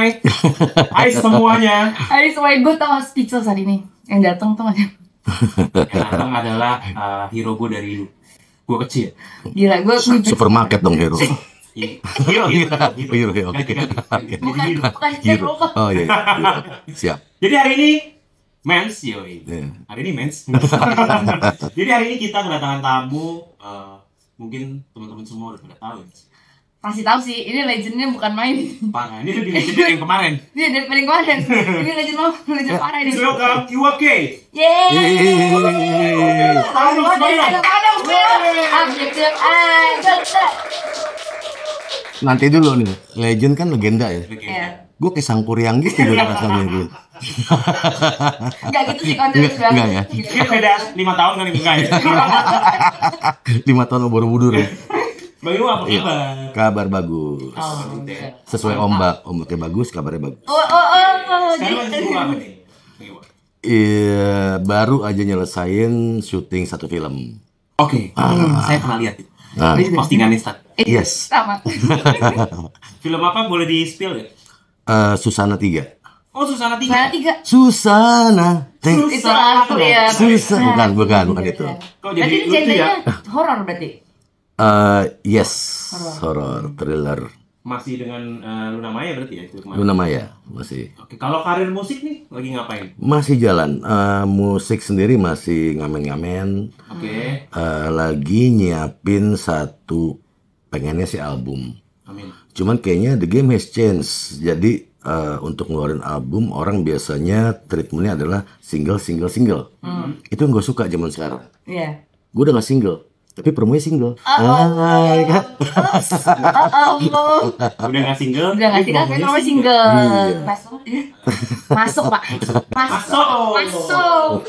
Hai. Hai semuanya. Hari semuanya gue tau speechless hari ini. Yang datang tuh Yang datang adalah hero gue dari gue kecil. gila, gue Supermarket dong hero. Hero. bukan Hero. lupa. Oh iya. Siap. Jadi hari ini mens, yoi. Iya. Hari ini mens. Jadi hari ini kita kedatangan tamu. Mungkin teman-teman semua udah pada tahu. Pasti tahu sih, ini legendnya bukan main. Parah, ini lebih legend yang kemarin. Ini dari paling kemarin. Ini legend parah ini. Welcome Iwake. Yeay. Tahu semuanya. Nanti dulu nih, legend kan legenda ya. Iya. Gue kayak Sangkuriang gitu dulu rasanya gitu. Enggak gitu sih kontennya. Enggak ya. Ini beda 5 tahun kan enggak ya? 5 tahun Borobudur ya. Bagi lu apa kabar? Kabar bagus. Sesuai ombaknya bagus, kabarnya bagus. Sekarang lagi sibuk apa nih? Iya, baru aja nyelesain syuting satu film. Oke, saya pernah lihat itu. Ah. Ini postingan Insta. Yes. Sama. Film apa boleh di spill ya? Susana 3. Oh, Susana 3. Saya 3. Susana. Itu aku ya. Susana. Bukan itu. Kok Jadi jadi ini lucu ya? genrenya horor berarti. Yes, horror, thriller. Masih dengan Luna Maya berarti ya itu kemarin. Luna Maya masih. Oke, kalau karir musik nih lagi ngapain? Masih jalan. Musik sendiri masih ngamen-ngamen. Oke. Lagi nyiapin satu, pengennya sih album. Amin. Cuman kayaknya the game has changed. Jadi untuk ngeluarin album orang biasanya treatmentnya adalah single. Itu yang gue suka zaman sekarang. Iya. Gue udah gak single, tapi promonya single. Udah nggak single? Udah nggak single, kan namanya single. Iya. Masuk pak. Masuk.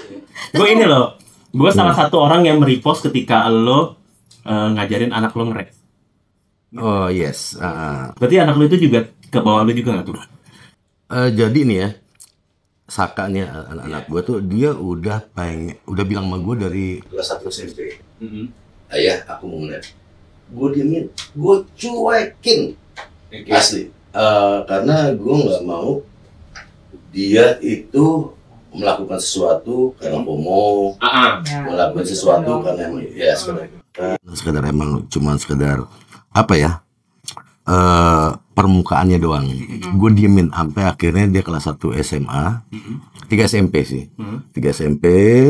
Gue ini loh. Gue salah satu orang yang merepost ketika lo ngajarin anak lo nge-rap. Oh yes. Berarti anak lo itu juga ke bawah lo juga nggak tuh? Jadi nih ya, Saka nih anak-anak gue tuh dia udah bilang sama gue dari kelas 1 SMP. Ayah, aku mau nge-rap. Gue diemin, gue cuekin. Asli. Karena gue nggak mau dia itu melakukan sesuatu karena FOMO, melakukan sesuatu karena emang ya sekedar emang cuman sekedar apa ya, permukaannya doang. Gue diemin sampai akhirnya dia kelas 1 SMA, 3 SMP sih. 3 SMP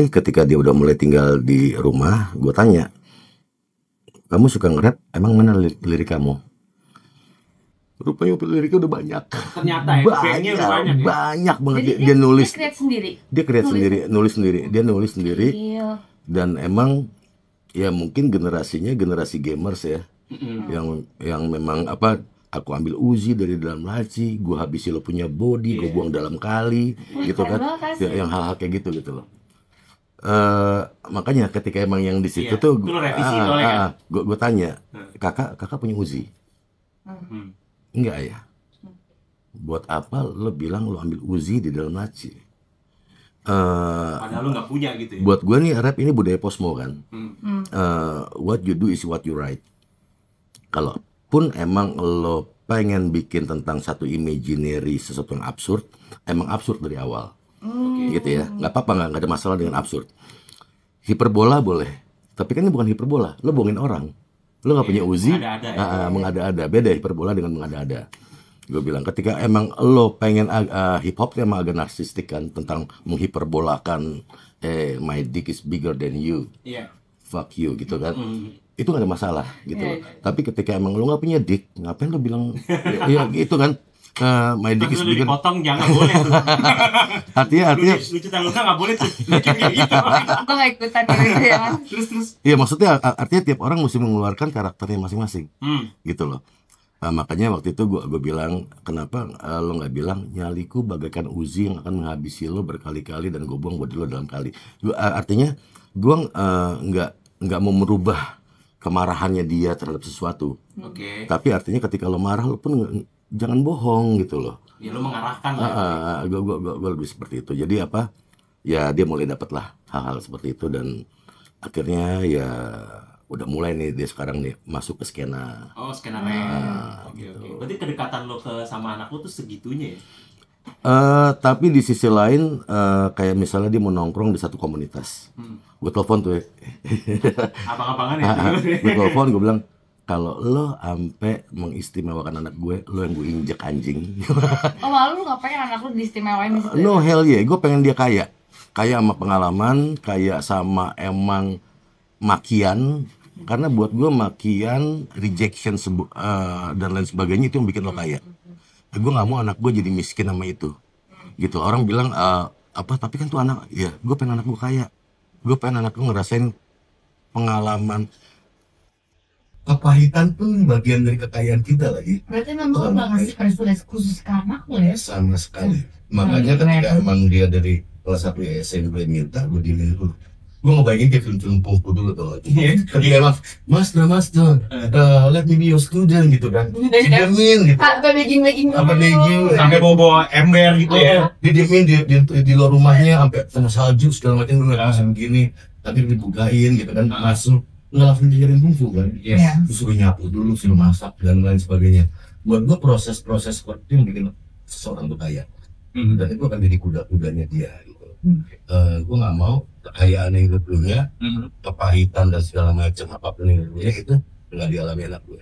ketika dia udah mulai tinggal di rumah, gue tanya, kamu suka nge-rap? Emang mana lirik kamu? Rupanya liriknya udah banyak. Ternyata ya, bandnya udah banyak ya? Banyak banget. Jadi Dia nulis. Dia create sendiri. Dia create sendiri, Dia nulis sendiri. Iya. Dan emang ya mungkin generasinya generasi gamers ya. Yang memang apa, aku ambil Uzi dari dalam laci, gue habisi lo punya body, gue buang dalam kali, gitu kan. Ya, yang hal-hal kayak gitu loh. Makanya ketika emang yang di situ tuh gue tanya, kakak punya Uzi? Enggak ya. Buat apa lo bilang lo ambil Uzi di dalam laci? Padahal lo nggak punya gitu ya. Buat gue nih rap ini budaya posmo kan. What you do is what you write. Kalaupun emang lo pengen bikin tentang satu imaginary, sesuatu yang absurd, emang absurd dari awal. Gitu ya, nggak apa-apa, nggak ada masalah dengan absurd. Hiperbola boleh, tapi kan ini bukan hiperbola, lo bohongin orang. Lo nggak punya Uzi, mengada-ada. Beda hiperbola dengan mengada-ada. Gue bilang ketika emang lo pengen hip hop emang agak narsistik kan, tentang menghiperbolakan my dick is bigger than you, fuck you gitu kan. Itu gak ada masalah gitu loh. Tapi ketika emang lo nggak punya dick, ngapain lo bilang ya gitu kan? My dick is bigger. Dipotong jangan boleh tuh. artinya lucu tanggung nggak boleh tuh. Kayak gitu. Gue nggak ikutan gitu ya. Terus. Iya, maksudnya artinya tiap orang mesti mengeluarkan karakternya masing-masing. Gitu loh. Makanya waktu itu gue bilang, kenapa lo nggak bilang nyaliku bagaikan Uzi yang akan menghabisi lo berkali-kali dan gue buang body lo dalam kali. Artinya gue nggak mau merubah kemarahannya dia terhadap sesuatu. Tapi artinya ketika lo marah lo pun jangan bohong gitu loh. Ya lo mengarahkan. Gue lebih seperti itu. Jadi apa? Ya dia mulai dapat lah hal-hal seperti itu dan akhirnya ya udah mulai nih dia sekarang nih masuk ke skena. Oh, skena rap. Oke. Berarti kedekatan lo sama anak lo tuh segitunya ya? Tapi di sisi lain kayak misalnya dia mau nongkrong di satu komunitas, gue telepon tuh ya. Abang-abangan ya? Gue telepon, gue bilang kalau lo ampe mengistimewakan anak gue, lo yang gue injek anjing. Oh, malu lu nggak pengen anak lu diistimewain di situ? No, hell yeah, gue pengen dia kaya sama pengalaman, kaya sama emang makian. Karena buat gue makian, rejection dan lain sebagainya itu yang bikin lo kaya. Gue nggak mau anak gue jadi miskin sama itu, gitu. Orang bilang tapi kan tuh anak, ya gue pengen anak gue kaya. Gue pengen anak gue ngerasain pengalaman. Kepahitan pun bagian dari kekayaan kita lagi. Berarti memang lu nggak ngasih privilege khusus ke anak lu ya? Sama sekali. Makanya ketika emang dia dari kelas 1 SMP minta, gue dilihat dulu. Gue ngebayangin kayak film-film pungku dulu tuh. Ketika emang, mas, let me be your student gitu kan. Dijamin gitu. Apa begging Sampai bawa ember gitu ya? Dijamin di luar rumahnya sampai kena salju segala macam, gue ngeliat begini. Tapi dibukain gitu kan, masuk. Nggak langsung diajarin kungfu kan, terus suruh nyapu dulu, suruh masak dan lain sebagainya. Buat gue proses-proses seperti itu yang bikin seseorang tuh kaya, dan itu akan jadi kuda-kudanya dia gitu. Gue nggak mau kekayaan yang gue punya, kepahitan dan segala macam apapun yang gue punya itu nggak dialami anak gue.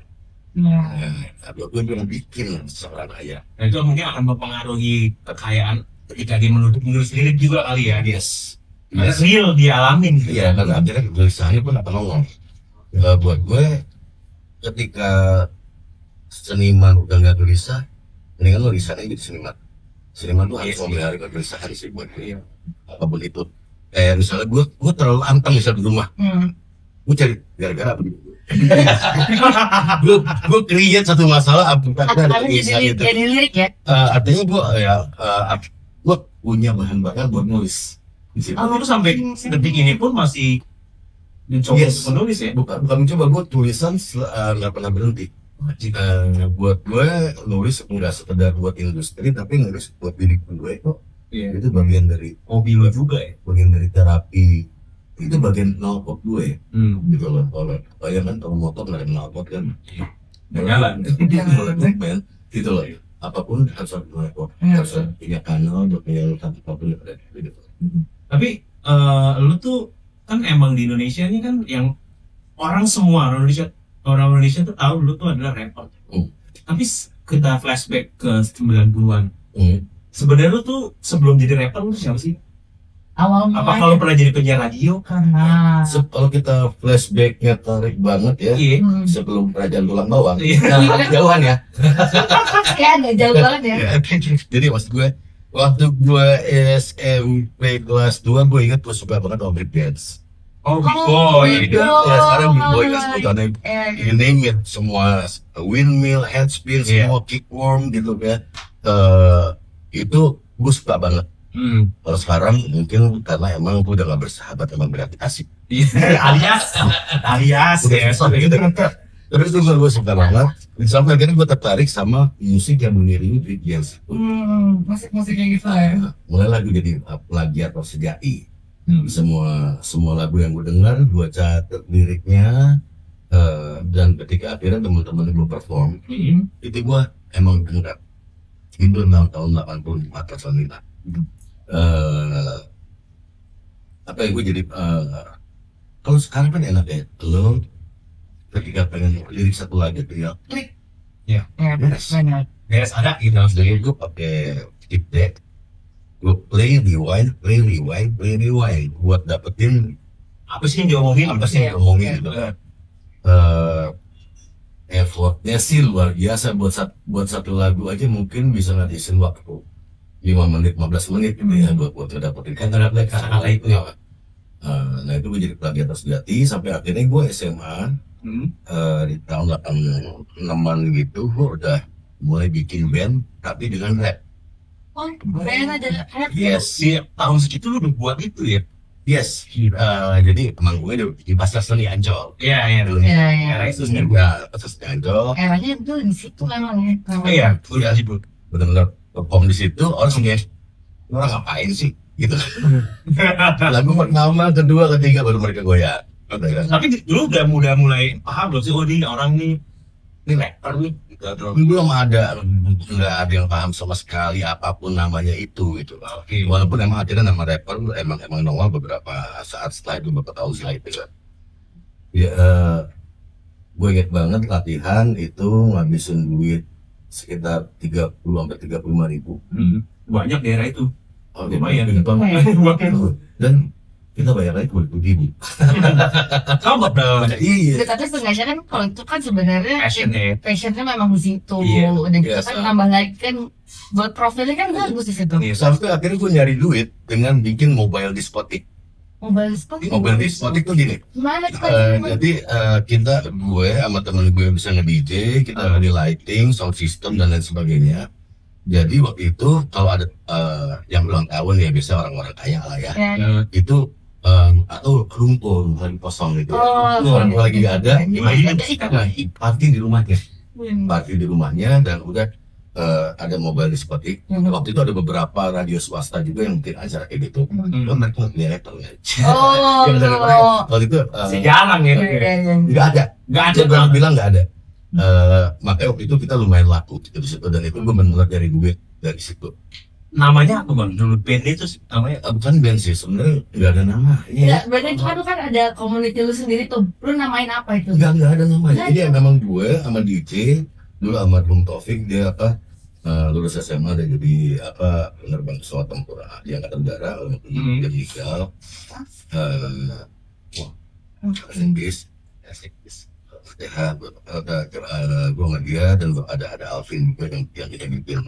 Buat gue yang bikin seseorang kaya. Nah itu mungkin akan mempengaruhi kekayaan ketika dia menulis lirik juga kali ya. Yes. Real dia alamin. Iya, kan akhirnya kegelisahannya pun akan nongol. Buat gue, ketika seniman udah nggak gelisah, mendingan lo riset aja jadi seniman. Seniman tuh harus memelihara kegelisahan sih buat gue. Apapun itu. Kayak misalnya gue terlalu anteng misalnya di rumah. Gue cari gara-gara apa gitu. gue create satu masalah jadi lirik ya? Artinya gue punya bahan-bahan buat nulis. Lu sampai detik ini pun masih mencoba untuk menulis ya? Bukan mencoba, gue tulisan nggak pernah berhenti. Buat gue nulis nggak sekedar buat industri, tapi nulis buat diri gue itu bagian dari hobi lu juga ya? Bagian dari terapi, itu bagian knalpot gue gitu loh. Kalau bayangkan kalau motor nggak ada knalpot kan jalan gitu loh. Apapun harus ada knalpot, harus punya kanal buat menyalurkan apapun yang ada gitu. Tapi lu tuh kan emang di Indonesia ini kan yang orang Indonesia tuh tahu lu tuh adalah rapper. Tapi kita flashback ke 90-an. Sebenarnya lu tuh sebelum jadi rapper lu tuh siapa sih? Awal mulanya. Apa kalau pernah jadi penyiar radio? Kalau kita flashbacknya tarik banget ya, sebelum kerajaan tulang bawang, jauhan ya. Ya agak jauh banget ya. Jadi maksud gue, waktu gue SMP kelas 2, gue ingat gue suka banget sama break dance. Oh, big boy. Ya sekarang big boy kan sebutannya, you name it, semua windmill, headspin, semua kickworm gitu kan. Itu gue suka banget. Kalau sekarang mungkin karena emang gue udah gak bersahabat, emang berarti asik. alias ya. Gitu kan. Terus itu gue suka banget. Sampai akhirnya gue tertarik sama musik yang mengiringi break dance. Musik-musik yang gitu ya. Mulailah gue jadi plagiat atau sejati. Semua lagu yang gue dengar, gue catat liriknya. Dan ketika akhirnya teman-teman gue perform, itu gue emang dengar. Itu tahun 85 atau 95. Apa ya, gue jadi kalau sekarang kan enak ya, lo ketika pengen lirik satu lagu tinggal klik Beres ada gitu. Jadi gue pakai tip deck, gue play rewind buat dapetin apa sih yang diomongin gitu. Effortnya sih luar biasa buat satu lagu aja mungkin bisa ngabisin waktu 5 menit 15 menit gitu ya buat dapetin kata-kata itu ya. Nah itu gue jadi plagiat sejati sampai akhirnya gue SMA di tahun 86an gitu, gue udah mulai bikin band tapi dengan rap. Oh, band aja rap. Yes, tahun segitu lu udah buat itu ya? Yes. Jadi emang gue di pasar seni Ancol. Iya. Itu juga pasar seni Ancol. Eranya itu di situ memang ya. Iya, udah sibuk. Benar-benar perform di situ orang ngapain sih? Gitu. Lagu pertama, kedua, ketiga baru mereka goyang. Tapi dulu udah mulai paham belum sih, oh ini orang ini rapper nih gitu, atau Belum ada, nggak ada yang paham sama sekali apapun namanya itu gitu. Walaupun emang akhirnya nama rapper emang nongol beberapa saat setelah itu, beberapa tahun setelah itu kan. Ya, gue inget banget latihan itu ngabisin duit sekitar 30-35 ribu. banyak daerah itu. Oh, Lumayan. Dan kita bayar lagi 20 ribu. Kamu dong. Iya. Tapi setengahnya kan kalau itu kan sebenarnya passionnya memang di situ. Iya, Dan kita biasa. kan nambah lagi kan buat profilnya kan bagus di situ. Sampai akhirnya gue nyari duit dengan bikin mobile diskotik. Mobile diskotik. Mobile diskotik tuh gini. Gimana tuh? Jadi gue sama temen gue bisa nge-DJ, kita di lighting, sound system dan lain sebagainya. Jadi waktu itu kalau ada yang ulang tahun ya biasa orang-orang kaya lah ya, Ya. itu atau rumpun lagi kosong gitu. Oh, Orang tua lagi nggak ada, Gimana? party di rumahnya, Hmm. party di rumahnya dan udah ada mobile diskotik. Waktu itu ada beberapa radio swasta juga yang bikin acara kayak gitu. Hmm. Oh, mereka nggak rapper ya. Oh, Yang dari mereka, waktu itu Sejarang ya. nggak ada. Nggak ada. Dia bilang nggak ada. Makanya waktu itu kita lumayan laku di situ dan itu gue benar dari duit dari situ. Namanya apa bang? Dulu band itu namanya Bukan band sih, sebenarnya nggak ada nama. Ya, berarti kan lu kan ada community lu sendiri tuh. Lu namain apa itu? Nggak ada namanya. Nggak Jadi memang gue sama DJ dulu sama Bung Taufik dia lulus SMA dan jadi penerbang pesawat tempur di Angkatan Udara, dia meninggal. Inggris. Ya, gue sama dia dan ada Alvin juga yang kita bikin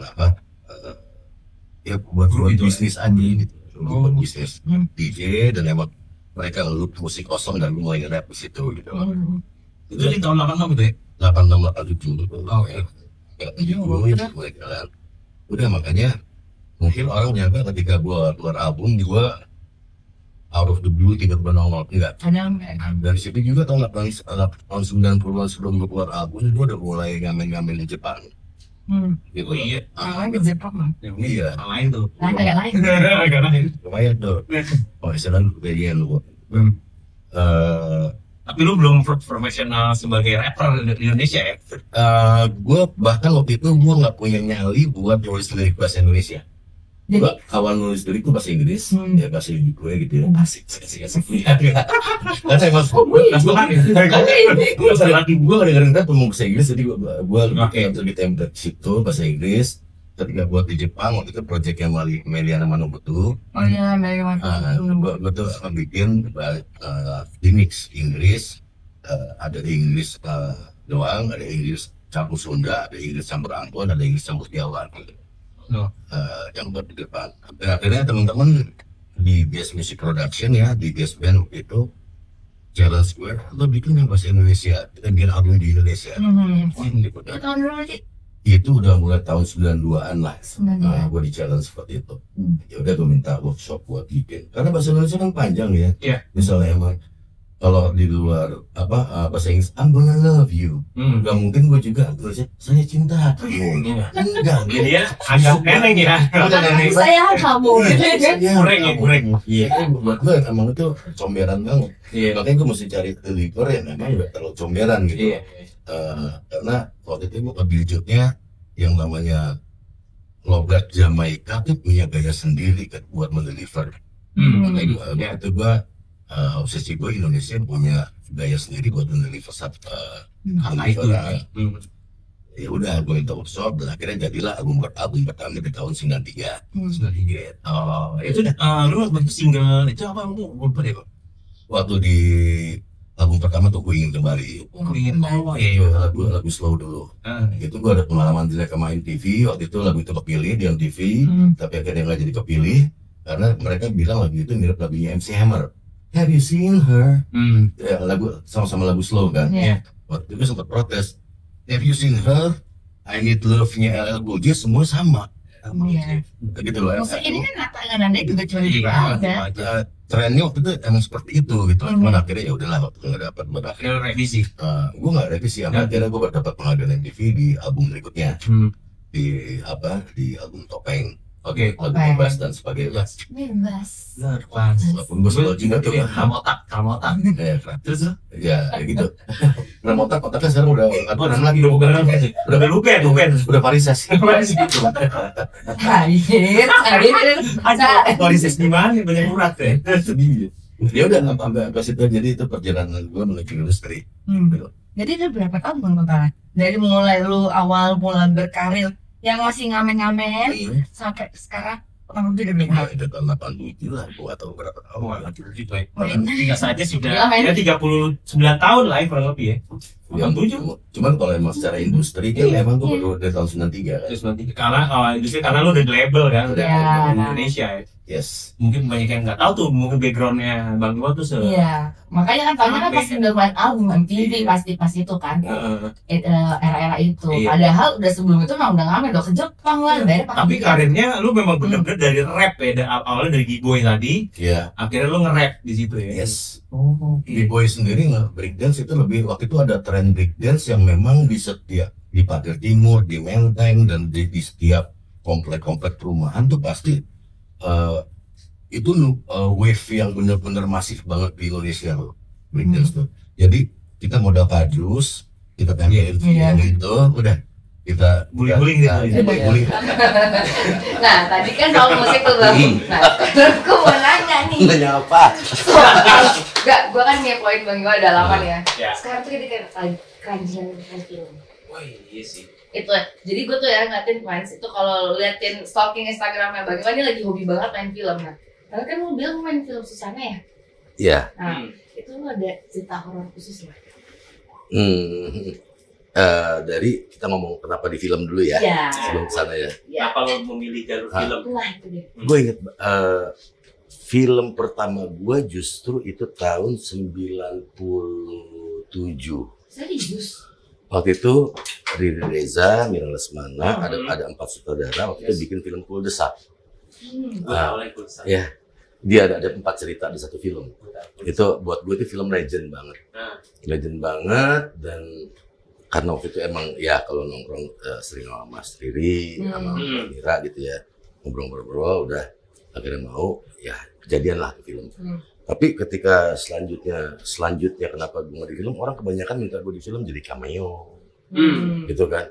ya buat bisnis aja gitu, buat bisnis DJ dan emang mereka ngelup musik kosong dan gue mulai nge-rap di situ gitu. itu di tahun 86 gitu ya. 86-87 mulai jalan. Udah makanya mungkin orang nyangka ketika gue keluar album gue out of the blue tidak nongol, enggak. Dari situ juga tahun 90-an sebelum gue keluar album gue udah mulai ngamen-ngamen di Jepang gitu. Oh iya. Namanya ke Jepang mah. Iya, Yang lain tuh. Nah, agak lain. Agak lain. lumayan tuh. Oh istilahnya kejadian lu. Tapi lu belum profesional sebagai rapper di Indonesia ya? Gue bahkan waktu itu gue nggak punya nyali buat nulis lirik bahasa Indonesia. Jadi, Gue awal nulis lirik itu bahasa Inggris, ya bahasa ibu gue gitu ya. Asik. Karena emang gue kadang-kadang kita ngomong bahasa Inggris, jadi gue lebih template situ bahasa Inggris. Ketika buat di Jepang waktu itu proyeknya Meliana Manobutu. oh iya, bagaimana? Gue tuh bikin di mix Inggris, ada Inggris doang, ada Inggris campur Sunda, ada Inggris campur Ambon, ada Inggris campur Jawa gitu. Yang buat di depan. Dan akhirnya teman-teman di Guest Music Production ya, di Guest Band waktu itu challenge gue, lo bikin yang bahasa Indonesia, kita bikin album di Indonesia. Itu tahun berapa sih? Itu udah mulai tahun 92-an lah. 92. Gue di challenge seperti itu. Ya udah gue minta workshop buat bikin. Karena bahasa Indonesia kan panjang ya. Iya. Misalnya emang kalau di luar bahasa Inggris, I'm gonna love you. Gak mungkin gue juga tulisnya saya cinta kamu. Enggak. Jadi ya agak neneng ya. Saya kamu. Kureng. Iya, buat gue emang itu comberan banget. Makanya gue mesti cari deliver yang emang gak terlalu comberan gitu. Karena waktu itu gue kebijaknya yang namanya logat Jamaika tuh punya gaya sendiri kan buat mendeliver. Makanya itu gue obsesi gue Indonesia punya gaya sendiri buat mendeliver Karena itu. Ya udah gue minta workshop dan akhirnya jadilah album pertama di tahun 93. Oh, itu lu bentuk single itu apa lu lupa deh kok. Waktu di album pertama tuh gue ingin kembali. Lagu slow dulu. Itu gue ada pengalaman jelek sama MTV. Waktu itu lagu itu kepilih di MTV, tapi akhirnya nggak jadi kepilih karena mereka bilang lagu itu mirip lagunya MC Hammer. Have you seen her? Ya, lagu sama-sama lagu slow kan. Waktu itu gue sempat protes. Have you seen her? I Need Love-nya LL Cool J semua sama. Gitu loh. Musik ini kan tangannya juga cuma Trennya waktu itu emang seperti itu gitu. Cuman akhirnya ya udahlah waktu nggak dapat Akhirnya revisi. gue nggak revisi akhirnya gue dapat penghargaan MTV di album berikutnya di album Topeng. Oke, lagu bebas dan sebagainya. Bebas. Bener, pas. Walaupun gue selalu juga tuh. Kamotak. Ya, kan. Terus Ya, kayak gitu. Ramotak otaknya sekarang udah lagi udah bukan apa sih? Udah lupa. udah varises. Gitu. Hadir. Varises di mana? Banyak urat ya. Sedih. Ya udah sampai situ, jadi itu perjalanan gue menuju industri. Jadi udah berapa tahun Bang totalnya? Dari mulai lu awal mulai berkarir yang masih ngamen-ngamen sampai sekarang kurang lebih udah Itu tahun 87 lah, gue atau berapa tahun. Gitu ya. Tiga saja sudah Gila, men. ya 39 tahun lah ya kurang lebih ya. Ya, 87. cuman kalau emang secara industri kan emang gue baru dari tahun 93 kan. Terus nanti karena industri karena lu udah di label kan, udah Iya. di Indonesia ya. Yes. Mungkin banyak yang nggak tahu tuh mungkin backgroundnya Bang Iwan tuh Iya, makanya kan tahunnya kan pasti udah main album MTV pasti pas itu kan era-era itu. Iya. Padahal udah sebelum itu udah ngamen udah ke Jepang lah, dari Tapi karirnya lu memang bener-bener dari rap ya, awalnya dari g-boy tadi, Iya. akhirnya lu nge-rap di situ ya. Yes. Oh, B-boy sendiri nggak breakdance itu lebih, waktu itu ada tren breakdance yang memang di setiap, di Pagar Timur, di Menteng, dan di setiap komplek-komplek perumahan tuh pasti itu wave yang bener-bener masif banget di Indonesia loh, breakdance tuh. Jadi kita modal kardus, kita tempelin Iya. yang itu, udah kita Guling-guling gitu. kita guling. Nah, tadi kan soal musik tuh Bang. Nah, sekarang gue mau nanya nih. Nanya apa? Enggak, gue kan ngepoin Bang Iwan udah lama nih ya. Ya. Sekarang tuh kita kayak kerajinan film. Wah, iya sih. Itu jadi gue tuh ya ngeliatin fans itu kalau liatin stalking Instagramnya Bang Iwan, ini lagi hobi banget main film. Nah, karena kan lu bilang main film Susana ya. Iya. Nah, itu lu ada cerita horor khusus nggak? Dari kita ngomong kenapa di film dulu ya, Iya. sebelum kesana ya. Ya. Kenapa lu memilih jalur film? Nah, itu deh. Gue inget film pertama gue justru itu tahun 97. Serius? Waktu itu Riri Reza, Mira Lesmana, ada 4 sutradara waktu itu bikin film Kuldesak. Ya, dia ada 4 cerita di satu film. Itu buat gue itu film legend banget. Legend banget, dan karena waktu itu emang ya kalau nongkrong sering sama Mas Riri, sama Mira gitu ya, ngobrol-ngobrol udah akhirnya mau ya kejadian lah ke film. Tapi ketika selanjutnya kenapa gue nggak di film, orang kebanyakan minta gue di film jadi cameo, gitu kan.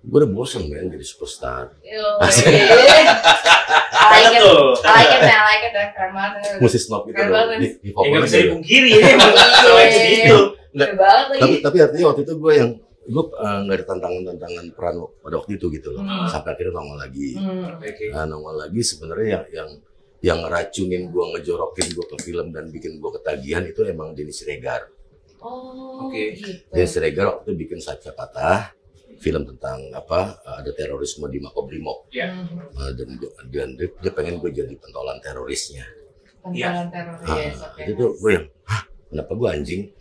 Gue udah bosen kan jadi superstar. I like it, keren banget. Musik snob gitu Keren loh, banget. di Ya nggak bisa gitu. dipungkiri ya, emang selain segitu. Keren banget lagi. Tapi artinya waktu itu gue nggak ada tantangan peran pada waktu itu gitu loh. Sampai akhirnya nongol lagi. Nongol lagi sebenarnya yang ngeracunin gue, ngejorokin gue ke film dan bikin gue ketagihan itu emang Denny Siregar. Oh, Oke. gitu. Denny Siregar waktu itu bikin Saca Patah, film tentang ada terorisme di Makobrimob. Dan dia pengen gue jadi pentolan terorisnya. Pentolan teroris. Itu tuh gue yang, kenapa gue anjing?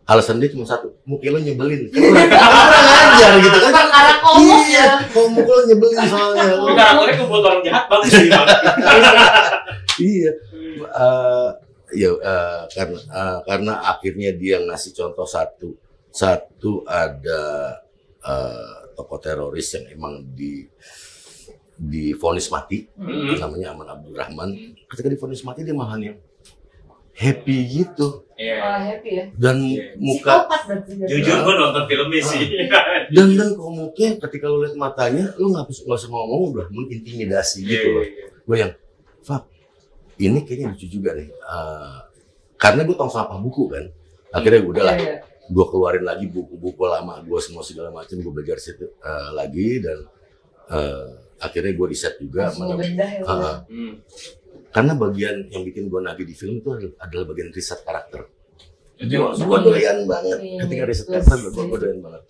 Alasan dia cuma satu, muka lo nyebelin. Kurang ajar gitu kan. Perkara komuk Iya, kok muka lo nyebelin soalnya. Tapi karakternya kebuat orang jahat banget sih, Bang. Iya. Karena akhirnya dia ngasih contoh satu ada tokoh teroris yang emang divonis mati, namanya Aman Abdurrahman. Ketika divonis mati dia malah yang happy gitu, Oh, happy ya. dan muka Psikopat berarti. Jujur gue nonton filmnya sih. dan komuknya ketika lu lihat matanya lu nggak usah ngomong udah mengintimidasi gitu loh. Gue yang fuck, ini kayaknya lucu juga nih. Karena gue tong sampah buku kan, akhirnya gue udahlah, gue keluarin lagi buku-buku lama gue semua segala macam, gue belajar situ lagi, dan akhirnya gue riset juga. Karena bagian yang bikin gue nagih di film itu adalah bagian riset karakter. Gue doyan banget ketika riset karakter, gue doyan banget.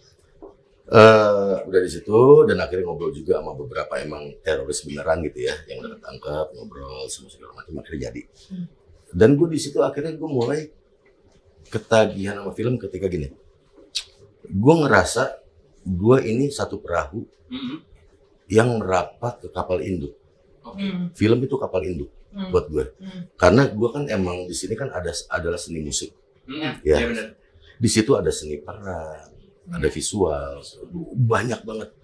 Udah di situ, dan akhirnya ngobrol juga sama beberapa emang teroris beneran gitu ya, yang udah ketangkep, ngobrol semua segala macam, akhirnya jadi. Dan gue di situ akhirnya gue mulai ketagihan sama film ketika gini, gue ngerasa gue ini satu perahu yang merapat ke kapal induk. Film itu kapal induk buat gue, karena gue kan emang di sini kan adalah seni musik, ya. Di situ ada seni peran, ada visual, banyak banget.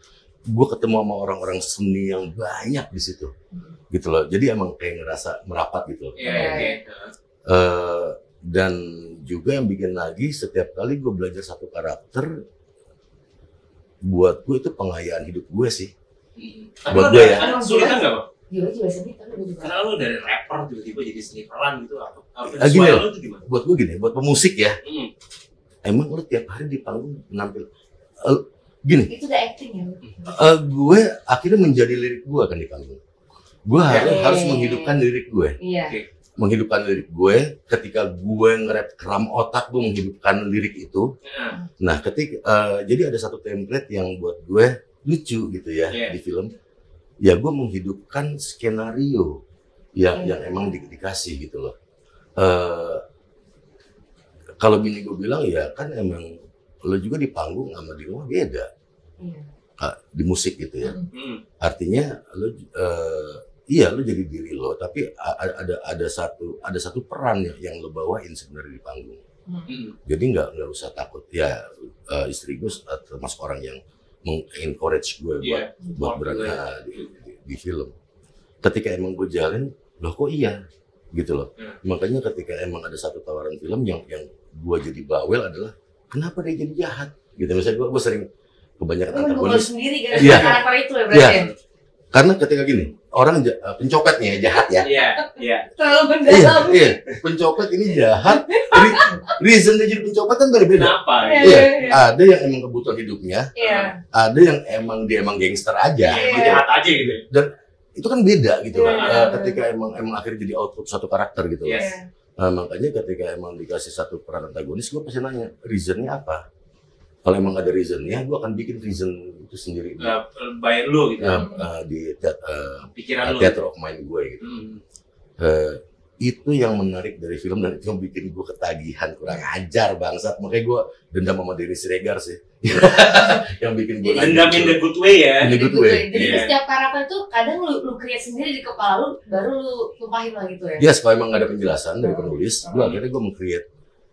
gue ketemu sama orang-orang seni yang banyak di situ, gitu loh. Jadi emang kayak ngerasa merapat gitu loh. Dan juga yang bikin lagi setiap kali gue belajar satu karakter, buat gue itu pengayaan hidup gue sih. Buat gue ya. Sulitan nggak, Bang? juga seni tapi gue juga. Karena lu dari rapper tiba-tiba jadi seniman gitu, apa Gini sesuai loh, lu tuh gimana? buat gue gini, buat pemusik ya, Hmm. emang lu tiap hari di panggung menampil. Gini, Itu udah acting ya. gue akhirnya menjadi lirik gue kan di panggung. Gue harus menghidupkan lirik gue. Iya. Menghidupkan lirik gue, ketika gue nge-rap keram otak, gue menghidupkan lirik itu. Nah, jadi ada satu template yang buat gue lucu gitu ya di film. Ya gue menghidupkan skenario yang emang dikasih gitu loh. Kalau gini gue bilang ya kan emang lo juga di panggung sama di rumah beda. Di musik gitu ya. Artinya lo iya lo jadi diri lo, tapi ada satu peran yang lo bawain sebenarnya di panggung. Jadi nggak usah takut. Ya istri gue termasuk orang yang mengencourage gue buat berada di film. Ketika emang gue jalan, loh kok iya gitu loh. Makanya ketika emang ada satu tawaran film yang gue jadi bawel adalah kenapa dia jadi jahat gitu. Misalnya gue sering kebanyakan antagonis sendiri gara-gara karakter itu ya berarti. Iya. Karena ketika gini, orang pencopet nih ya jahat ya. Iya. Terlalu mendalam. Iya, pencopet ini jahat. Reason dia jadi pencopet kan berbeda. Kenapa? Iya, ada yang emang kebutuhan hidupnya, Iya. ada yang emang dia gangster aja. Dia jahat aja gitu. Dan itu kan beda gitu kan. Iya. Ketika emang akhirnya jadi output satu karakter gitu. Yes. Makanya ketika emang dikasih satu peran antagonis, gue pasti nanya, reasonnya apa? Kalau emang ada reasonnya, gue akan bikin reason itu sendiri. Bayar lu gitu. Di Pikiran lu. theater of mind gue gitu. Itu yang menarik dari film dan itu yang bikin gue ketagihan, kurang ajar bangsat. Makanya gue dendam sama Denny Siregar sih. Yang bikin gue Dendam in the good way ya. In the good way. Jadi setiap karakter itu kadang lu create sendiri di kepala lu, baru lu tumpahin lah gitu ya. Yes, kalau emang gak ada penjelasan dari penulis, akhirnya gue meng-create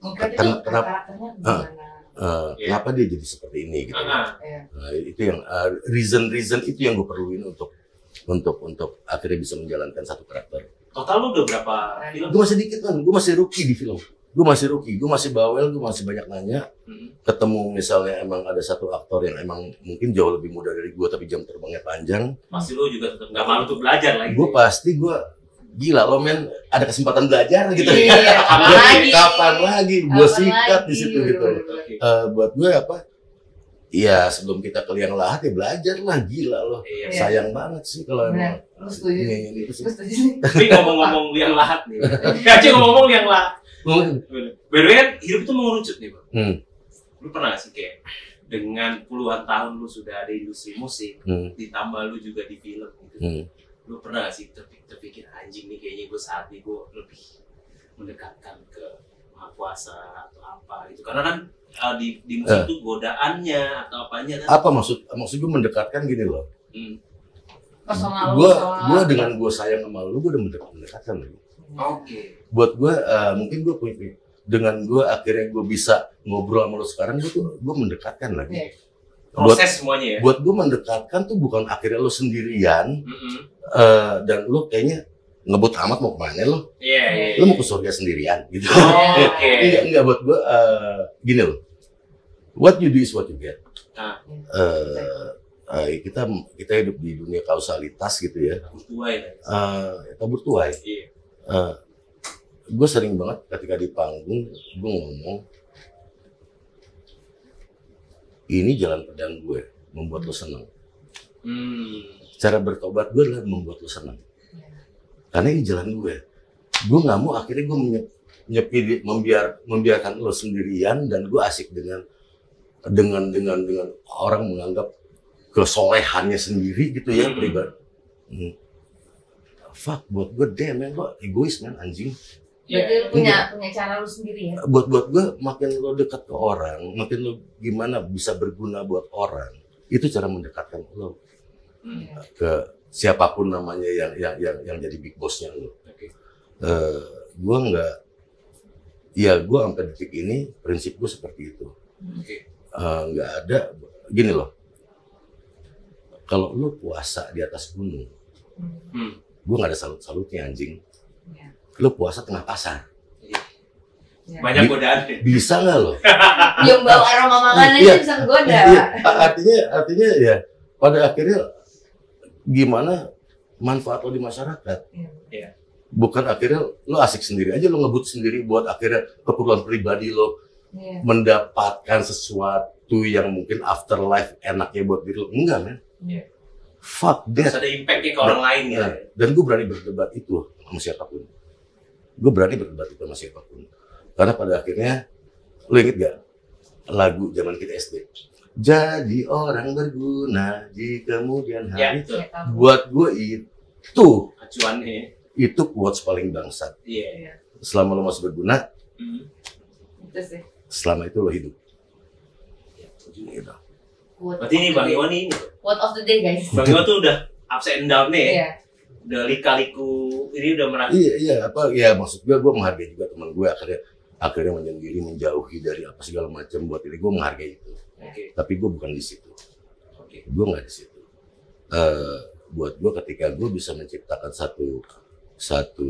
Mungkin itu karakternya gimana? kenapa dia jadi seperti ini gitu. Itu yang reason itu yang gue perluin untuk akhirnya bisa menjalankan satu karakter. Total lu udah berapa film? Gue masih dikit kan, gue masih rookie di film. Gue masih bawel, gue masih banyak nanya. Ketemu misalnya emang ada satu aktor yang emang mungkin jauh lebih muda dari gue tapi jam terbangnya panjang. Pasti lu juga tetap gak malu untuk belajar lagi. Gue pasti gila lo men, ada kesempatan belajar gitu. Iya, kapan lagi? Gue sikat di situ gitu. Buat gue apa? Ya sebelum kita ke liang lahat ya belajar lah, gila loh. Sayang banget sih kalau emang ini sih. Tapi ngomong-ngomong liang lahat nih. Kacau ngomong liang lahat. By the way kan hidup itu mengerucut nih, Bang. Lu pernah gak sih kayak dengan puluhan tahun lu sudah ada di industri musik, ditambah lu juga di film gitu. Lu pernah gak sih terpikir anjing nih kayaknya gue saat ini gue lebih mendekatkan ke Maha Kuasa atau apa gitu. Karena kan di musik itu godaannya atau apanya kan. Apa maksud gue mendekatkan gini loh. Personal Gue dengan gue sayang sama lu, gue udah mendekatkan lagi. Oke. Buat gue mungkin gue punya dengan gue akhirnya gue bisa ngobrol sama lu sekarang, gue mendekatkan lagi. Proses semuanya ya. Buat gue mendekatkan tuh bukan akhirnya lu sendirian dan lu kayaknya ngebut amat mau kemana lo? Lu mau ke surga sendirian gitu. Enggak buat gue gini loh. What you do is what you get. Kita hidup di dunia kausalitas gitu ya. Tabur tuai. Gue sering banget ketika di panggung gue ngomong ini jalan pedang gue membuat lo senang. Cara bertobat gue adalah membuat lo senang. Karena ini jalan gue. Gue nggak mau akhirnya gue membiarkan lo sendirian dan gue asik dengan orang menganggap kesolehannya sendiri gitu ya pribadi. Fuck, buat gue damn lo egois man anjing. Jadi lu punya cara lu sendiri ya. Buat gue makin lo dekat ke orang, makin lo gimana bisa berguna buat orang, itu cara mendekatkan lo ke siapapun namanya yang jadi big bossnya lo. Gue nggak, ya gue sampai detik ini prinsip gue seperti itu. Nggak ada gini loh. Kalau lu puasa di atas gunung, gue nggak ada salut-salutnya anjing. Lu puasa tengah pasar. Banyak godaan. Bisa nggak lo? Yang bawa aroma makanan aja bisa goda. Artinya ya pada akhirnya gimana manfaat lo di masyarakat? Bukan akhirnya lo asik sendiri aja, lo ngebut sendiri buat akhirnya keperluan pribadi lo mendapatkan sesuatu yang mungkin afterlife enaknya buat diri lo. Enggak, men. Fuck that. Harus ada impact-nya ke orang lain gitu. Dan gue berani berdebat itu sama siapapun. Gue berani berdebat itu sama siapapun. Karena pada akhirnya, lo inget gak lagu zaman kita SD? Jadi orang berguna di kemudian hari. Buat gue itu acuannya. Itu quotes paling bangsat. Selama lo masih berguna, Itu sih. selama itu lo hidup. Gitu. Berarti ini Bang Iwan ini. Quote of the day, guys. Bang Iwan tuh udah ups and down nih. Udah lika-liku, ini udah merasa. Iya, maksud gue menghargai juga teman gue akhirnya menyendiri, menjauhi dari apa segala macam. Buat ini gue menghargai itu. Tapi gue bukan di situ. Gue nggak di situ. Buat gue ketika gue bisa menciptakan satu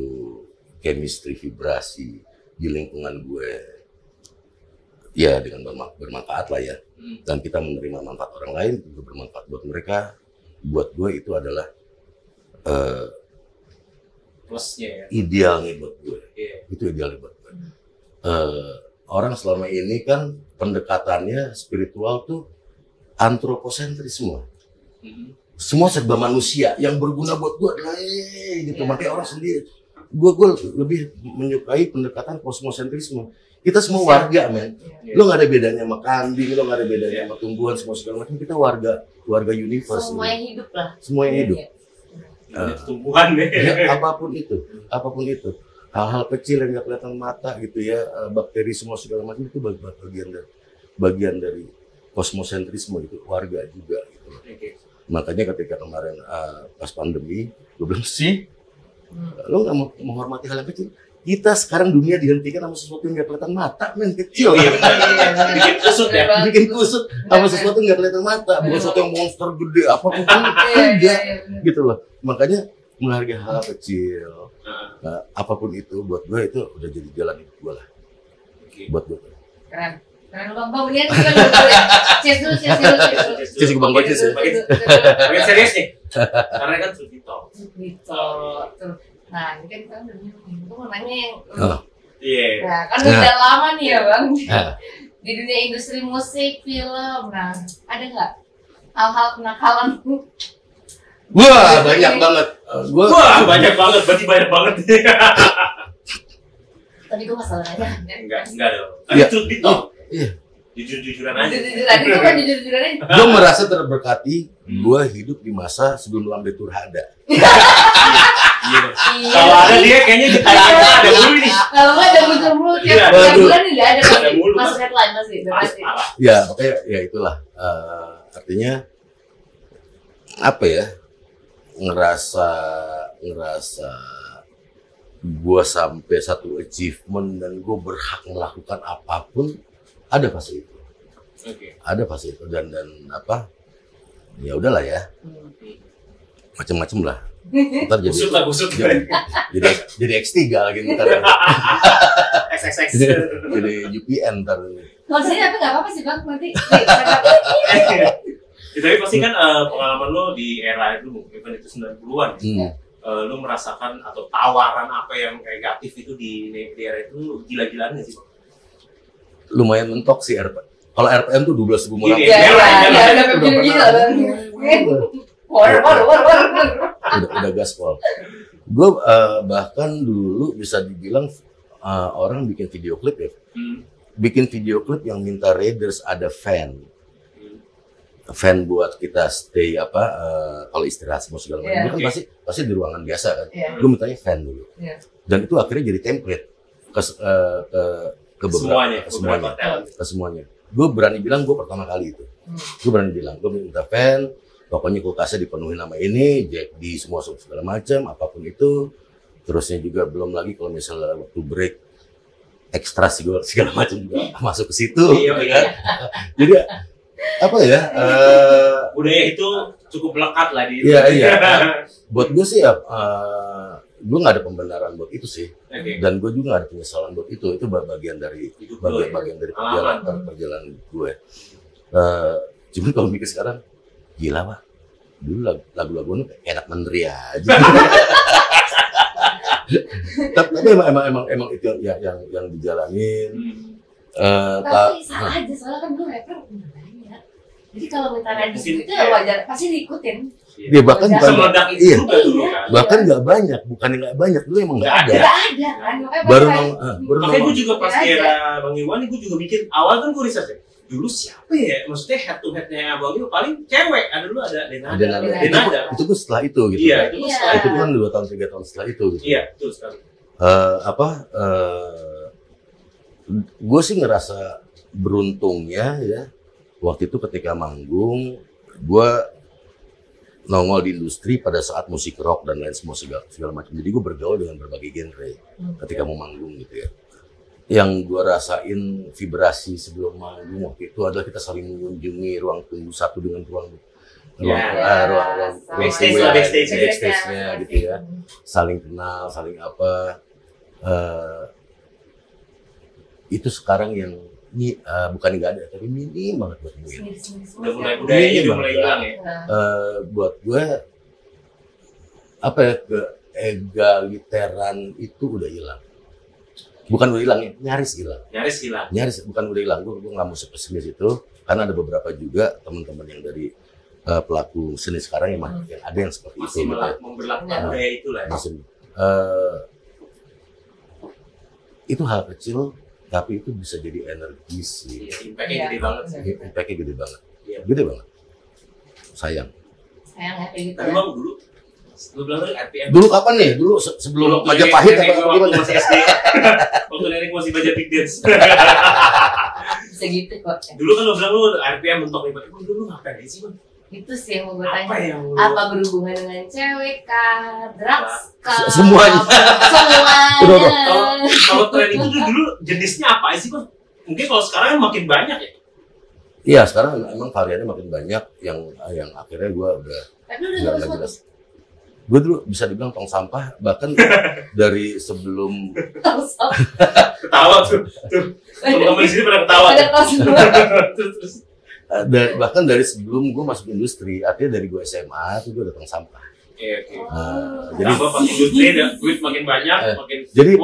chemistry vibrasi di lingkungan gue, ya dengan bermanfaat lah ya. Dan kita menerima manfaat orang lain, juga bermanfaat buat mereka. Buat gue itu adalah plusnya ya. Idealnya buat gue. Itu idealnya buat gue. Orang selama ini kan pendekatannya spiritual tuh antroposentris semua. Semua serba manusia, yang berguna buat gue adalah gitu. Makanya orang sendiri. Gue lebih menyukai pendekatan kosmosentrisme. Kita semua warga, men. Lo nggak ada bedanya sama kambing, lo nggak ada bedanya sama tumbuhan, semua segala macam. Kita warga universe. Semua yang hidup lah. Semua yang hidup. Tumbuhan deh. Ya, apapun itu. Hal-hal kecil yang nggak kelihatan mata gitu ya, bakteri semua segala macam itu bagian dari kosmosentrisme gitu, warga juga gitu. Makanya ketika kemarin pas pandemi, gue bilang sih, lo nggak mau menghormati hal yang kecil. Kita sekarang dunia dihentikan sama sesuatu yang nggak kelihatan mata, men, kecil. Bikin kusut ya. Bikin kusut sama sesuatu yang nggak kelihatan mata, bukan sesuatu yang monster gede apapun enggak, gitu loh. Makanya menghargai hal kecil, apapun itu buat gue itu udah jadi jalan hidup gue lah. Buat gue. Keren Bang, mendingan kita dulu ya. Cheers dulu. Cheers ke Bang Bocis ya. Makin serius nih. Karena kan Vito. Nah, ini kan kita udah gue mau nanya yang Nah, kan udah lama nih ya Bang di dunia industri musik, film. Nah, ada nggak hal-hal kenakalan? Wah, banyak banget. Banyak banget. Berarti banyak banget. Tapi gue masalah aja. Enggak dong. Itu Vito. Iya. Jujur-jujuran aja. Itu kan jujur-jujuran aja. Gue merasa terberkati. Gue hidup di masa sebelum Lambe Tur ada. Kalau ada dia kayaknya ditanya ada mulu nih. Kalau nggak ada mulu tiap bulan nih nggak ada mulu. Masuk headline pasti. Ya, makanya ya itulah. Artinya apa ya? Ngerasa gue sampai satu achievement dan gue berhak melakukan apapun, ada fase itu. Ada fase itu dan apa? Ya udahlah ya. Macam-macam lah. Ntar jadi X3 lagi ntar. XXX. Jadi UPN ntar. Kalau sini tapi nggak apa-apa sih Bang, nanti. Tapi pasti kan pengalaman lo di era itu mungkin itu 90-an. Lo merasakan atau tawaran apa yang negatif itu di era itu gila-gilaan nggak sih Bang? Lumayan mentok sih RPM. Kalau RPM tuh 12.000 mulai. Udah gaspol. Gue bahkan dulu bisa dibilang orang bikin video klip ya. Bikin video klip yang minta Raiders ada fan buat kita stay kalau istirahat semua segala macam. Kan pasti di ruangan biasa kan. Gue mintanya fan dulu. Dan itu akhirnya jadi template ke semuanya. Gue berani bilang gue pertama kali itu. Gue minta fan. Pokoknya kulkasnya dipenuhi nama ini, Jack di semua segala macam, apapun itu. Terusnya juga belum lagi kalau misalnya waktu break ekstra segala macam juga masuk ke situ. Iya. Jadi apa ya? Budaya itu cukup lekat lah di Iya. Buat gue sih ya, gue nggak ada pembenaran buat itu sih, dan gue juga nggak ada penyesalan buat itu bagian dari perjalanan gue. Cuman kalau mikir sekarang, gila Pak, dulu lagu-lagu itu enak menteri aja. Tapi emang itu yang dijalanin. Tapi salah aja, soalnya kan gue rapper udah banyak. Jadi kalau minta rajin itu ya wajar, pasti diikutin. Dia bahkan semeledak itu juga dulu kan. Bahkan nggak banyak, bukannya nggak banyak, dulu emang nggak ada. Nggak ada kan, makanya gue juga pas era Bang Iwan, gue juga bikin awal kan gue riset ya. Dulu siapa ya? Maksudnya head to headnya Bang Iwan paling cewek. Ada dulu ada Denada. Itu pun setelah itu gitu. Iya, itu kan 2 tahun 3 tahun setelah itu gitu. Iya, betul sekali. Gue sih ngerasa beruntungnya ya waktu itu ketika manggung, gue nongol di industri pada saat musik rock dan lain semua segala macam. Jadi gue bergaul dengan berbagai genre ketika mau manggung gitu ya. Yang gue rasain vibrasi sebelum manggung waktu itu adalah kita saling mengunjungi ruang tunggu satu dengan ruang backstage-nya gitu ya. Saling kenal, saling apa. Itu sekarang yang ini bukan nggak ada, tapi minim banget buat gue. Udah mulai hilang ya. Buat gue apa ya, keegaliteran itu udah hilang. Bukan udah hilang ya, nyaris hilang. Bukan udah hilang. Gue nggak mau sepesimis itu, karena ada beberapa juga teman-teman yang dari pelaku seni sekarang yang ada yang seperti masih itu. Masih memperlakukan budaya itu lah. Itu hal kecil, tapi itu bisa jadi energi sih. Impactnya gede banget sih. Impactnya gede banget. Gede banget. Sayang ya kayak gitu. Tapi Bang dulu, lu bilang tadi RPM. Dulu kapan nih? Dulu sebelum Majapahit apa gimana? Waktu SD. Waktu nenek masih baca big dance. Bisa gitu kok. Dulu kan lu bilang lu RPM mentok nih. Dulu ngapain sih Bang? Itu sih yang mau gue tanya. Apa berhubungan dengan cewek kah, drugs kah? Semuanya. Kalau tren itu dulu jenisnya apa sih Bang? Mungkin kalau sekarang makin banyak ya. Iya, sekarang emang variannya makin banyak yang akhirnya gue udah nggak jelas. Gue dulu bisa dibilang tong sampah, bahkan dari sebelum ketawa tuh. Teman-teman di sini pada ketawa. Bahkan dari sebelum gue masuk industri, artinya dari gue SMA itu gue udah tong sampah. Jadi pas industri duit makin banyak, makin jadi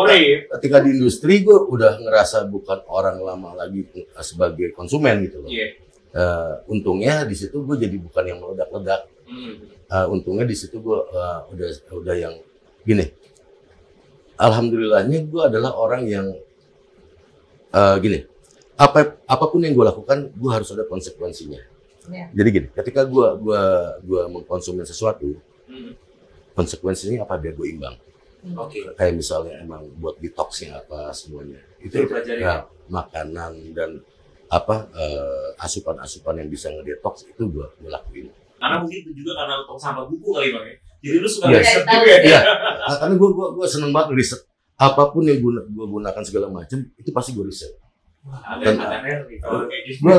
ketika di industri gue udah ngerasa bukan orang lama lagi sebagai konsumen gitu loh. Untungnya di situ gue jadi bukan yang meledak-ledak. Untungnya di situ gue udah yang gini. Alhamdulillahnya gue adalah orang yang gini. Apapun yang gue lakukan, gue harus ada konsekuensinya. Jadi gini, ketika gue mengkonsumsi sesuatu, konsekuensinya apa biar gue imbang. Kayak misalnya emang buat detoxing apa semuanya. Itu ya, makanan dan apa asupan-asupan yang bisa ngedetox itu gue lakuin. Karena mungkin itu juga karena tong sampah buku kali Bang ya. Jadi lu suka riset juga ya. Iya. Karena gue seneng banget riset. Apapun yang gue gunakan segala macam itu pasti gue riset. Gue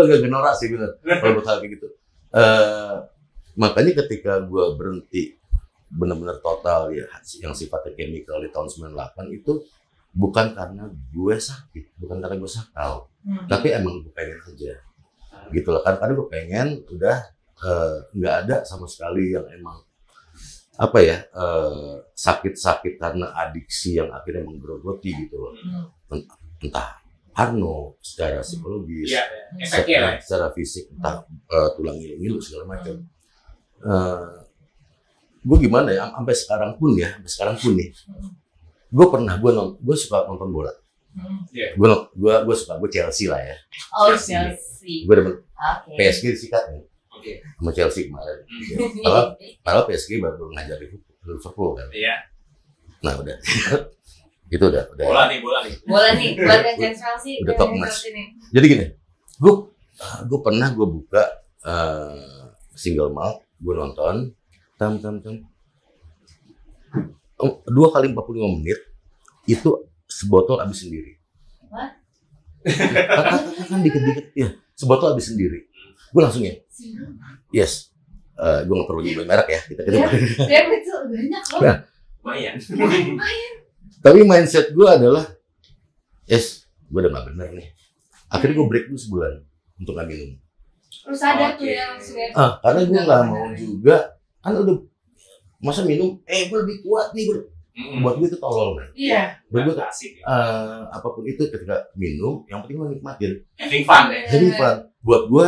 agak norak sih bener kalau buat hal kayak gitu. Makanya ketika gue berhenti benar-benar total ya yang sifatnya chemical di tahun 98 itu bukan karena gue sakit, bukan karena gue sakau, tapi emang gue pengen aja gitu loh kan, karena gue pengen udah nggak ada sama sekali yang emang apa ya sakit-sakit karena adiksi yang akhirnya menggerogoti gitu loh. Entah parno secara psikologis, secara fisik, entah tulang ngilu segala macam. Gue gimana ya, sampai sekarang pun nih, gue suka nonton bola. Gue Chelsea lah ya. Chelsea. Gue demen PSG sikat nih. Sama Chelsea kemarin. Kalau PSG baru ngajar Liverpool kan. Nah udah. Itu udah. Bola nih. Buat Chelsea. Udah top match. Jadi gini, gue pernah buka single malt, gue nonton, 2 kali 45 menit itu sebotol habis sendiri. Kan dikit-dikit ya, sebotol habis sendiri. gue langsung ya. Yes. Gue nggak perlu nyebut merek ya. Kita Ya betul, banyak loh. Nah, lumayan. Tapi mindset gue adalah, yes, gue udah nggak bener nih. Akhirnya gue break dulu sebulan untuk nggak minum. Terus ada tuh ya langsung ya. Karena gue nggak mau juga, kan udah masa minum, gue lebih kuat nih, buat gue itu tolol kan. Iya. Buat gue apapun itu ketika minum, yang penting lo nikmatin. Having fun ya. Having fun. Buat gue.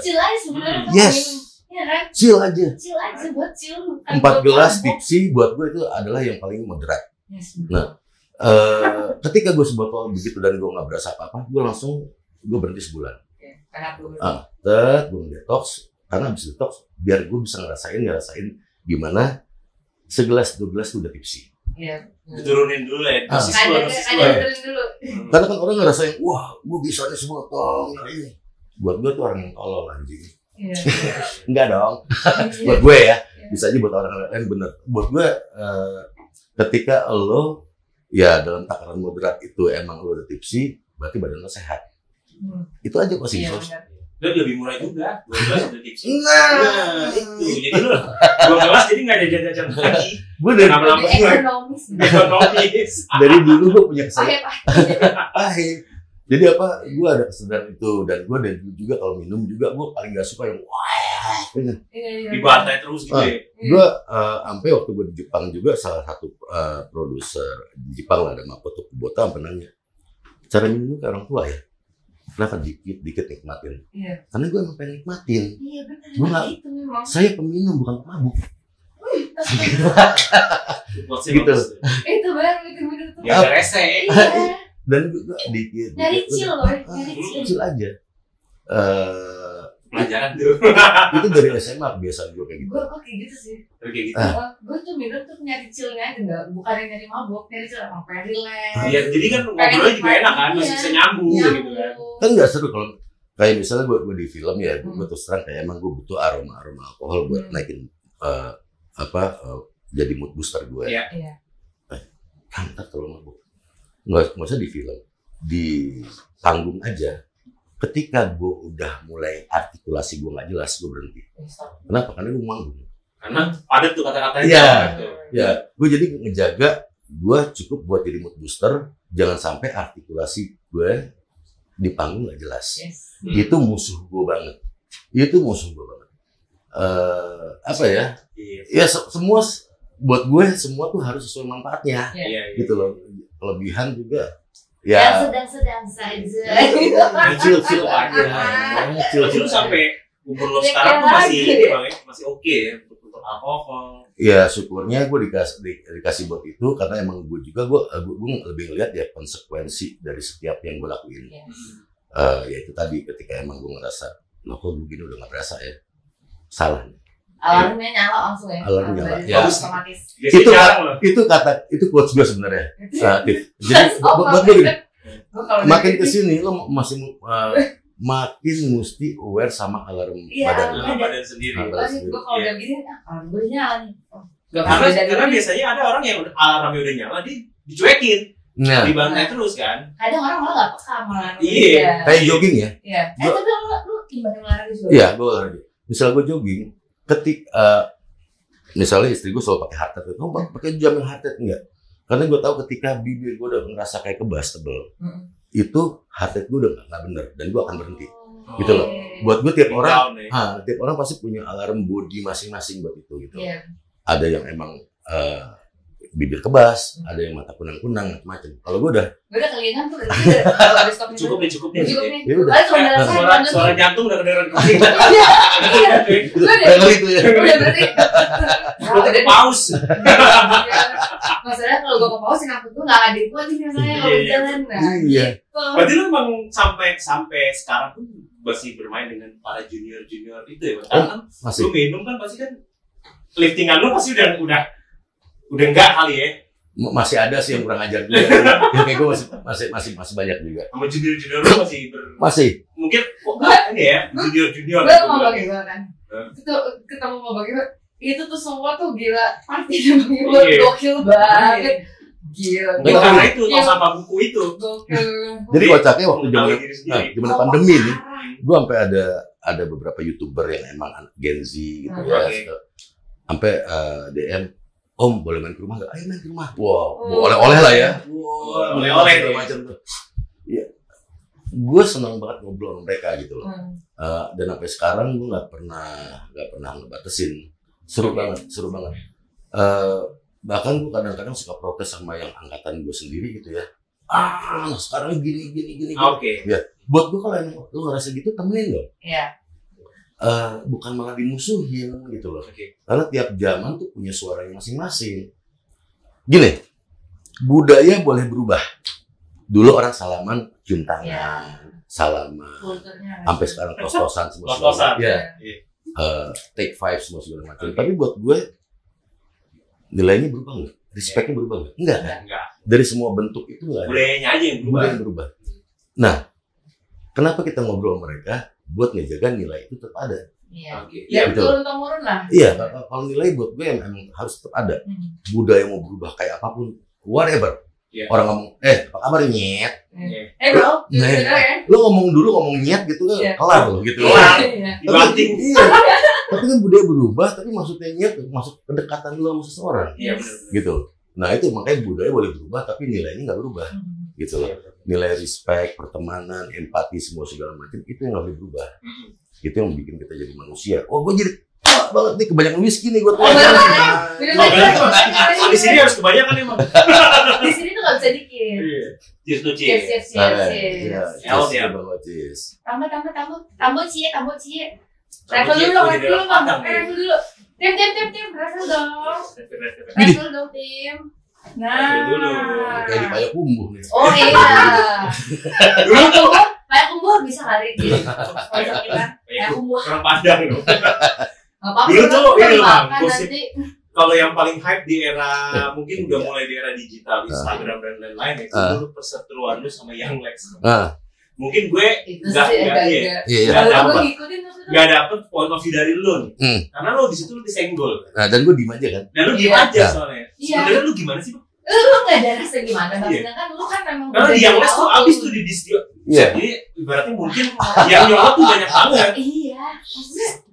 Chill aja sebenarnya. Yes. Iya kan? Chill aja. Chill aja buat chill. 4 gelas tipsi buat gue itu adalah yang paling moderat. Yes, nah, ketika gue sebotol begitu dan gue nggak berasa apa-apa, gue berhenti sebulan. Gue detox, karena habis detox biar gue bisa ngerasain gimana segelas 2 gelas itu udah tipsi. Iya. Turunin dulu ya. Turunin dulu. Karena kan orang ngerasain, wah, gue bisa nih sebotol ini. Buat gue tuh orang yang tolol anjing. Iya. Enggak dong. Buat gue ya, bisa aja buat orang lain bener. Buat gue, ketika lo ya dalam takaran moderat itu emang lo udah tipsi, berarti badan lo sehat. Itu aja kok simpel. Dan lebih murah juga, 12 udah tipsi. Nah, itu. Jadi lo 12 jadi nggak ada jajan lagi. Gue dari ekonomis. Dari dulu gue punya kesadaran. Jadi gue ada kesadaran itu, dan gue dari dulu juga kalau minum juga gue paling gak suka yang dibantai terus gitu ya. Gue sampai waktu gue di Jepang juga salah satu produser di Jepang lah, ada Makoto Kubota, sampai nanya, cara minum ke orang tua ya? Kenapa dikit nikmatin? Iya. Karena gue emang pengen nikmatin. Iya benar. Itu memang. Saya peminum bukan pemabuk. Gitu. Itu baru itu benar tuh. Ya rese. Dan juga dikit. Nyari chill loh, chill aja. Pelajaran tuh. Itu dari SMA kebiasaan gue kayak gitu. Gue kayak gitu sih. Kayak gitu. Gue tuh minum tuh nyari chillnya aja, enggak, bukan yang nyari mabuk, nyari chill emang pengen relax. Iya, jadi kan ngobrolnya juga enak kan, masih bisa nyambung gitu kan. Kan nggak seru kalau kayak misalnya gue di film ya, gue terus terang kayak emang gue butuh aroma alkohol buat naikin jadi mood booster gue. Iya. Kan ntar kalau mabuk nggak usah di film, di panggung aja. Ketika gue udah mulai artikulasi gue nggak jelas, gue berhenti. Kenapa? Karena gue manggung. Karena padat tuh kata-katanya. Iya. Ya, gue jadi ngejaga gue cukup buat jadi mood booster, jangan sampai artikulasi gue di panggung nggak jelas. Itu musuh gue banget. Apa ya? Ya semua buat gue semua tuh harus sesuai manfaatnya. Gitu loh. Kelebihan juga. Ya. Yang sedang-sedang saja. Chill aja. Chill sampai umur lo sekarang tuh masih oke ya untuk alkohol. Ya syukurnya gue dikasih buat itu, karena emang gue lebih ngeliat ya konsekuensi dari setiap yang gue lakuin. Ya itu tadi ketika emang gue ngerasa, loh kok begini udah gak berasa ya, salah. Alarmnya nyala langsung ya. Alarmnya nyala. Ya. Otomatis. Itu quotes gue sebenarnya. Jadi buat gue makin kesini lo makin mesti aware sama alarm badan sendiri. Gue kalau udah gini, alarm gue nyala nih. Karena biasanya ada orang yang alarmnya udah nyala, dicuekin. Nah, dibantai terus kan. Kadang orang malah gak peka malah. Iya. Kayak jogging ya. Iya. Tapi lu gimana olahraga juga? Iya, gue olahraga. Misal gue jogging, misalnya istri gue selalu pakai heart rate, pakai jam yang heart rate enggak? Karena gue tahu ketika bibir gue udah ngerasa kayak kebas tebel, itu heart rate gue udah nggak bener, dan gue akan berhenti. Gitu loh. Buat gue tiap orang pasti punya alarm body masing-masing buat itu gitu. Ada yang emang bibir kebas, ada yang mata kunang-kunang macam-macam. Kalau gue udah kelingan tuh udah cukup nih. Ya udah. Suara jantung udah kedengeran kuning. Iya. Itu ya. Udah berarti. Udah pause. Masalahnya kalau gue ke pause kenapa gue nggak ada gue sih misalnya kalau jalan. Iya. Berarti lu emang sampai sekarang pun masih bermain dengan para junior itu ya? Karena kan lu minum kan pasti kan liftingan lu pasti udah enggak kali ya? Masih ada sih yang kurang ajar juga. Ya kayak gue masih banyak juga. Sama junior lu masih. Mungkin ini ya junior. Gue mau bagi gue kan. Ketemu mau bagi gue. Itu tuh semua tuh gila. Partinya bagi gue gokil banget. Gila. Karena itu tong sampah buku itu. Gokil. Jadi kocaknya waktu zaman pandemi nih. Gue sampai ada beberapa YouTuber yang emang Gen Z gitu ya. Sampai DM, Om boleh main ke rumah nggak? Ayo main ke rumah. Wow, oleh-oleh lah ya. Wow, oleh-oleh segala macam tuh. Iya. Gue senang banget ngobrol sama mereka gitu loh. Dan sampai sekarang gue nggak pernah ngebatasin. Seru banget. Bahkan gue kadang-kadang suka protes sama yang angkatan gue sendiri gitu ya. Sekarang gini. Ya, buat gue kalau emang lu ngerasa gitu temenin dong. Iya. Bukan malah dimusuhin gitu loh. Karena tiap zaman tuh punya suaranya masing-masing. Gini, budaya boleh berubah. Dulu orang salaman cium tangan, salaman, sampai sekarang tos-tosan semua segala macam. Take five semua segala macam. Tapi buat gue nilainya berubah nggak? Respectnya berubah nggak? Enggak kan? Dari semua bentuk itu nggak ada. Budayanya aja yang berubah. Nah, kenapa kita ngobrol sama mereka? Buat ngejaga nilai itu tetap ada. Ya turun-temurun lah. Iya, kalau nilai buat gue emang harus tetap ada. Budaya mau berubah kayak apapun, whatever. Orang ngomong, apa kabar nyet? Bro, lu ngomong nyet gitu kelar lo gitu. Dibanting. Tapi kan budaya berubah, tapi maksudnya nyet masuk kedekatan lu sama seseorang. Gitu. Nah itu makanya budaya boleh berubah, tapi nilainya nggak berubah. Gitu loh. Nilai respect, pertemanan, empati, semua segala macam itu yang nggak boleh berubah. Itu yang bikin kita jadi manusia. Oh gue jadi banget nih, kebanyakan whisky nih gue tuh. Di sini harus kebanyakan emang. Di sini tuh nggak bisa dikit. Cheers. Tambah cie. Refill dulu. Tim. Refill dong, tim. Nah. Kayak di Payakumbuh nih. Oh iya. Payakumbuh bisa kali. Payakumbuh. Orang Padang loh. Dulu tuh ini Bang, kalau yang paling hype di era mungkin udah mulai di era digital, Instagram dan lain-lain itu dulu perseteruan lu sama Young Lex. Mungkin gue nggak dapet point of view dari lu nih, karena lo di situ lu disenggol. Nah, dan gue diem aja kan. Dan lu diem aja soalnya. Sebenarnya lu gimana sih Bang? Lu nggak ada rasa gimana, sedangkan lu kan memang. Karena di Young Lex tuh abis tuh di disdio. Jadi ibaratnya mungkin yang nyolot tuh banyak banget. Iya.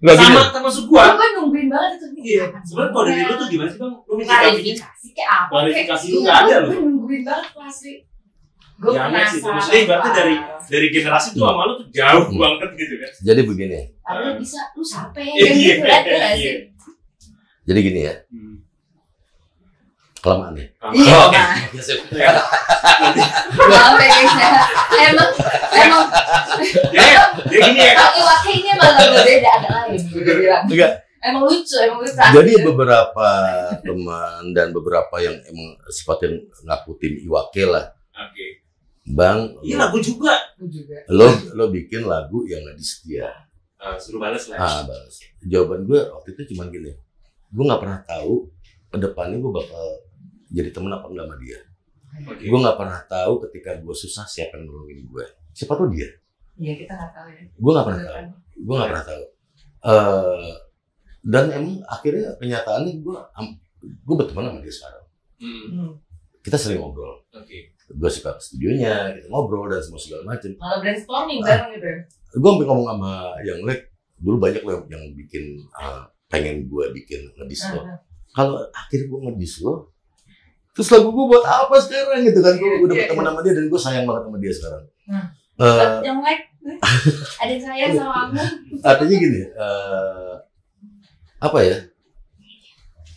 Sama termasuk gua. Gue nungguin banget itu. Iya. Sebenarnya kalau dari lu tuh gimana sih Bang? Lu klarifikasi kayak apa? Klarifikasi lu nggak ada loh. Gue nungguin banget asli. Gue penasaran. Maksudnya ibaratnya dari generasi tuh sama lu tuh jauh banget gitu kan. Jadi begini. Tapi lu bisa, lu sampai gitu kan sih. Jadi gini ya. Kelamaan ya. Iya. Emang. Dia gini ya. Wakilnya malah berbeda, ada lain. Enggak. Emang lucu. Jadi beberapa teman dan beberapa yang emang sifatnya ngakutin Iwake lah. Oke. Bang. Iya lagu juga. Lo bikin lagu yang nggak disetia. Suruh balas lah. Balas. Jawaban gue waktu itu cuma gini. Gue nggak pernah tahu kedepannya gue bakal jadi temen apa enggak sama dia. Gue nggak pernah tahu ketika gue susah siapa yang nolongin gue. Siapa tuh dia? Iya kita nggak tahu ya. Gue nggak pernah tahu. Dan emang akhirnya kenyataannya gue berteman sama dia sekarang. Kita sering ngobrol. Gue suka ke studionya, kita ngobrol dan semua segala macam. Malah brainstorming bareng gitu. Gue sampai ngomong sama yang Lek, dulu banyak loh yang bikin pengen gue bikin ngedis lo. Kalau akhirnya gue ngedis lo, terus lagu gue buat apa sekarang gitu kan? Gue udah berteman sama dia dan gue sayang banget sama dia sekarang. Yang Lek, ada yang sayang sama aku. Artinya gini, apa ya?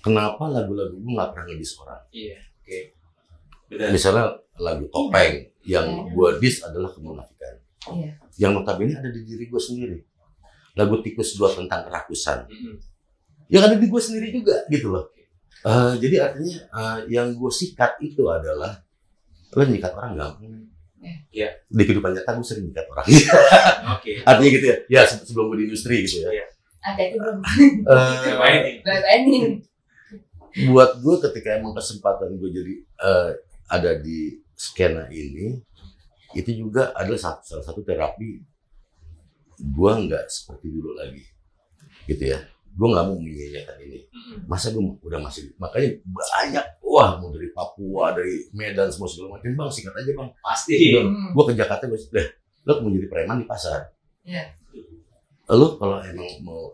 Kenapa lagu-lagu gue nggak pernah ngedis orang? Iya, oke. Misalnya lagu Topeng yang gue dis adalah kemunafikan. Yang notabene ada di diri gue sendiri. Lagu Tikus 2 tentang kerakusan. Yang ada di gue sendiri juga gitu loh. Jadi artinya yang gue sikat itu adalah lo nyikat orang gampang. Di kehidupan nyata gue sering nyikat orang. Artinya gitu ya. Ya sebelum gue di industri gitu ya. Ada itu belum. Bye-bye. Buat gue ketika emang kesempatan gue jadi ada di skena ini, itu juga adalah salah satu terapi gue nggak seperti dulu lagi, gitu ya. Gue nggak mau menyanyikan ini. Masa gue udah masih, makanya banyak, mau dari Papua, dari Medan, semua segala macam. Bang, sikat aja bang. Pasti. Gue ke Jakarta, lo mau jadi preman di pasar. Lo kalau emang mau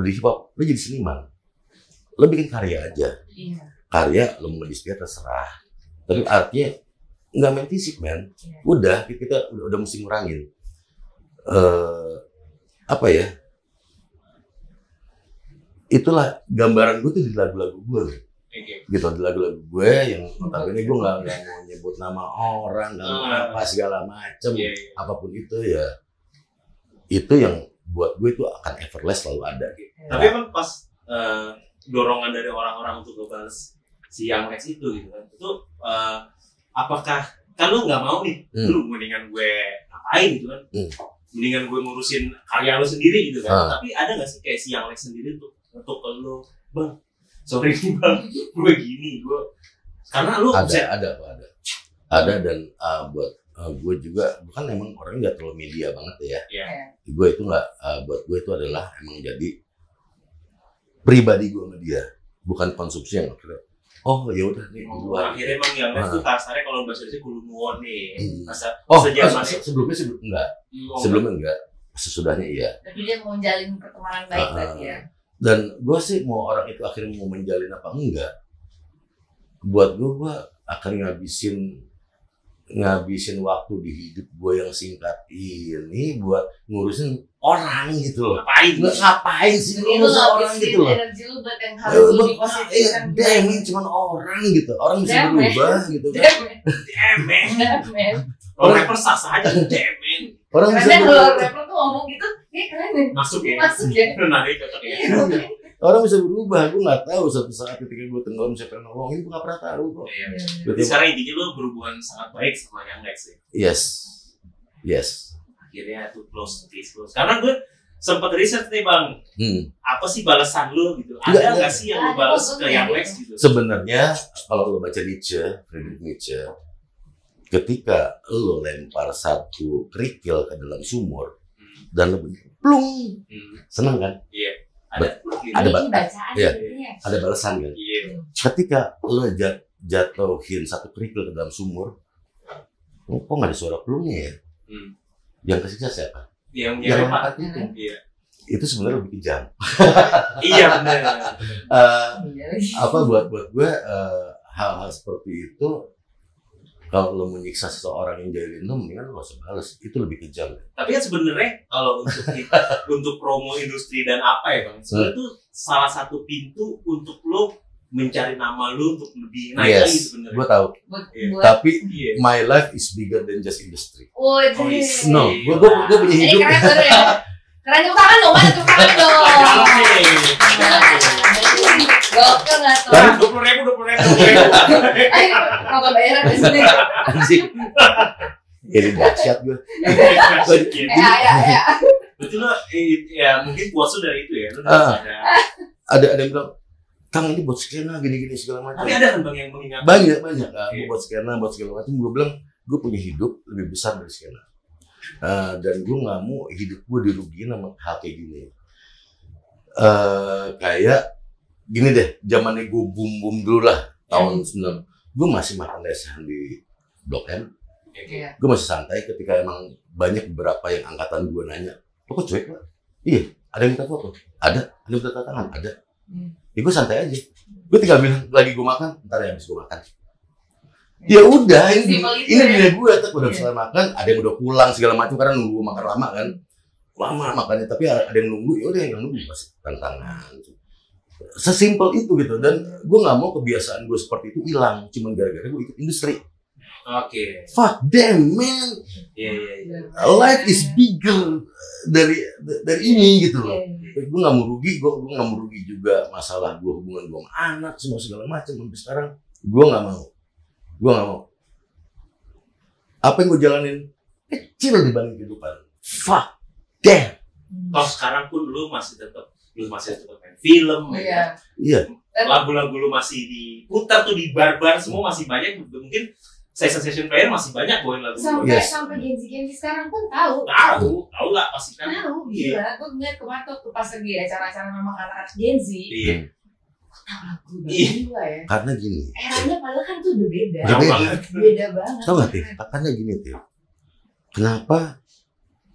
di hip hop, lo jadi seniman, lo bikin karya aja. Iya. Karya lo mau di terserah, tapi artinya nggak main fisik, men. Udah kita udah mesti ngurangin apa ya, itulah gambaran gue tuh di lagu-lagu gue gitu, di lagu-lagu gue yang notabene gue nggak mau nyebut nama orang dan apa segala macem, apapun itu ya, itu yang buat gue itu akan everlast selalu ada gitu. Tapi emang pas dorongan dari orang-orang untuk ngebahas si Young Lex itu gitu kan, itu apakah kan lu nggak mau nih, lu mendingan gue ngapain gitu kan, mendingan gue ngurusin karya lu sendiri gitu kan, tapi ada nggak sih kayak si Young Lex sendiri untuk lu, bang, sorry nih bang, gue gini, gue karena lu ada dan buat gue juga bukan emang orangnya nggak terlalu media banget ya. Gue itu nggak, buat gue itu adalah emang jadi pribadi gue sama dia, bukan konsumsi yang akhirnya oh ya udah nih di luar. Akhirnya emang yang itu kasarnya kalau bahasa Indonesia kulumuon nih. Sebelumnya enggak, sesudahnya iya. Tapi dia mau menjalin pertemanan baik berarti ya. Dan gue sih mau orang itu akhirnya mau menjalin apa enggak, buat gue akan ngabisin waktu di hidup gue yang singkat ini buat ngurusin orang gitu loh. Ngapain sih ngurusin orang gitu loh. Energi lu buat yang harus lebih positif kan. Damn, cuman orang gitu. Orang bisa berubah gitu kan. Damn. Kalau rapper sah-sah aja, damn. Orang bisa berubah. Kalau rapper tuh ngomong gitu, keren deh. Masuk ya. Menarik cocok ya. Orang bisa berubah, gue nggak tahu suatu saat ketika gue tenggelam siapa yang nolongin, gue nggak pernah tahu kok. Jadi sekarang intinya lo berhubungan sangat baik sama Young Lex ya? Yes. Akhirnya tuh close. Karena gue sempat riset nih bang, apa sih balasan lo gitu? Ada nggak sih yang lo balas ke Young Lex gitu? Sebenarnya kalau lo baca Friedrich Nietzsche, ketika lo lempar satu kerikil ke dalam sumur dan lo plung, seneng kan? Iya. Ada balasan kan? Ketika lo jatuhin satu kerikil ke dalam sumur, kok nggak ada suara plungnya ya? Yang kesiksa siapa? Yang lempar itu. Itu sebenarnya lebih kejam. Iya benar. Apa buat gue hal-hal seperti itu, kalau lo menyiksa seseorang yang jahilin lo, mendingan lo gak usah balas, itu lebih kejam. Tapi kan sebenarnya kalau untuk promo industri dan apa ya bang, sebenarnya itu salah satu pintu untuk lo mencari nama lo untuk lebih naik lagi sebenarnya. Gue tahu. Tapi my life is bigger than just industry. No, gue punya hidup. Keren tepuk tangan dong, mana tepuk tangan dong. Gokil nggak tuh? 20.000. Ayo, apa bayaran di sini? Jadi dahsyat gue. Ya. Betul lah, ya mungkin puas dari itu ya. Ada yang bilang, Kang ini buat skena gini-gini segala macam. Tapi ada kan bang yang mengingat? Banyak. Buat skena, buat segala macam. Gue bilang, gue punya hidup lebih besar dari skena. Dan gue nggak mau hidup gue dirugiin sama hal kayak gini. Kayak gini deh, zamannya gue boom dulu lah, tahun 90. Gue masih makan lesehan di Blok M. Gue masih santai ketika emang banyak beberapa yang angkatan gue nanya, lo kok cuek Pak? Iya, ada yang minta foto? Ada yang minta tanda tangan? Ada. Ya gue santai aja. Gue tinggal bilang, lagi gue makan, ntar ya habis gue makan. Ya udah, ini dia gue tuh udah selesai makan, ada yang udah pulang segala macam karena nunggu makan lama kan, makannya, tapi ada yang nunggu, ya udah yang nunggu pasti tantangan. Sesimpel itu gitu, dan gue nggak mau kebiasaan gue seperti itu hilang, cuman gara-gara gue ikut industri. Fuck them man, life is bigger dari ini gitu loh. Gue nggak mau rugi, gue nggak mau rugi juga masalah gue hubungan gue sama anak semua segala macam sampai sekarang gue nggak mau. Apa yang gue jalanin kecil dibanding kehidupan. Fuck damn. Toh sekarang pun lu masih tetap main film. Iya. Lagu-lagu lu masih diputar tuh di bar-bar semua masih banyak. Mungkin session player masih banyak bawain lagu. Sampai Genzi sekarang pun tahu lah pasti kan. Tahu gila. Gue ngeliat kemarin tuh pas lagi acara-acara memang anak-anak Genzi. Iya. Ya. Karena gini. Eranya padahal kan tuh udah beda. Beda banget. Tahu nggak Tif? Karena gini Tif. Kenapa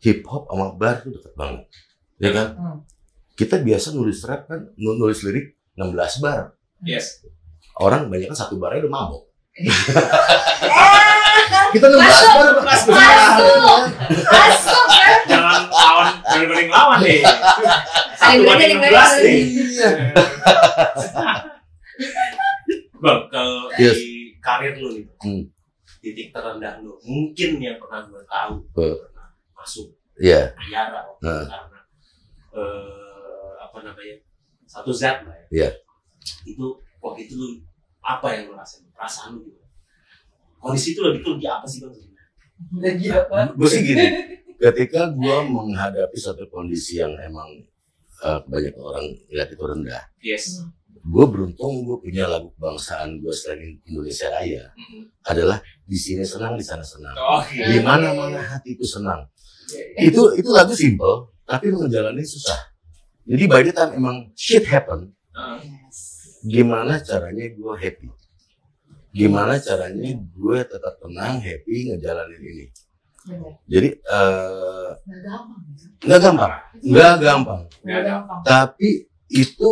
hip hop sama bar itu dekat banget? ya kan? Kita biasa nulis rap kan, nulis lirik 16 bar. Yes. Orang banyak kan 1 barnya udah mabok. Kita 16 bar, masuk. Jangan lawan, bener-bener lawan nih. 1/16 nih. Iya. Bang, kalau di karir lu nih, titik terendah lu, mungkin yang pernah gue tahu, pernah masuk penjara karena apa namanya, satu zat lah ya. Itu waktu itu lu apa yang lu rasain, perasaan lu gitu? Kondisi itu lebih apa sih bang? Lagi apa? Gue sih gini, ketika gue menghadapi satu kondisi yang emang banyak orang lihat itu rendah. Yes. Gue beruntung gue punya lagu kebangsaan gue selain Indonesia Raya adalah di sini senang, di sana senang. Di mana-mana hatiku senang. Itu lagu simple, tapi menjalani susah. Jadi by the time emang shit happen, gimana caranya gue happy? Gimana caranya gue tetap tenang, happy, ngejalanin ini? Jadi nggak gampang. Tapi itu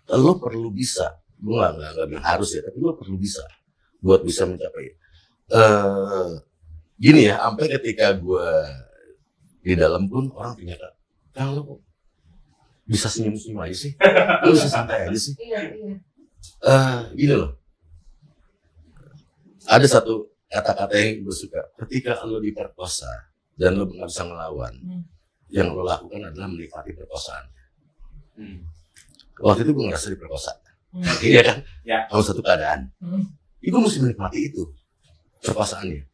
lo perlu bisa. Gue nggak bilang harus ya, tapi lo perlu bisa buat bisa mencapai. Gini ya, sampai ketika gue di dalam pun orang ternyata, kan lo bisa senyum-senyum aja sih, lo bisa santai aja sih. Gini loh, ada satu kata-kata yang gue suka, ketika lo diperkosa dan lo nggak bisa ngelawan, yang lo lakukan adalah menikmati perkosaan. Waktu itu gue ngerasa diperkosa, iya kan? Kalau satu keadaan, gue mesti menikmati itu perkosaannya.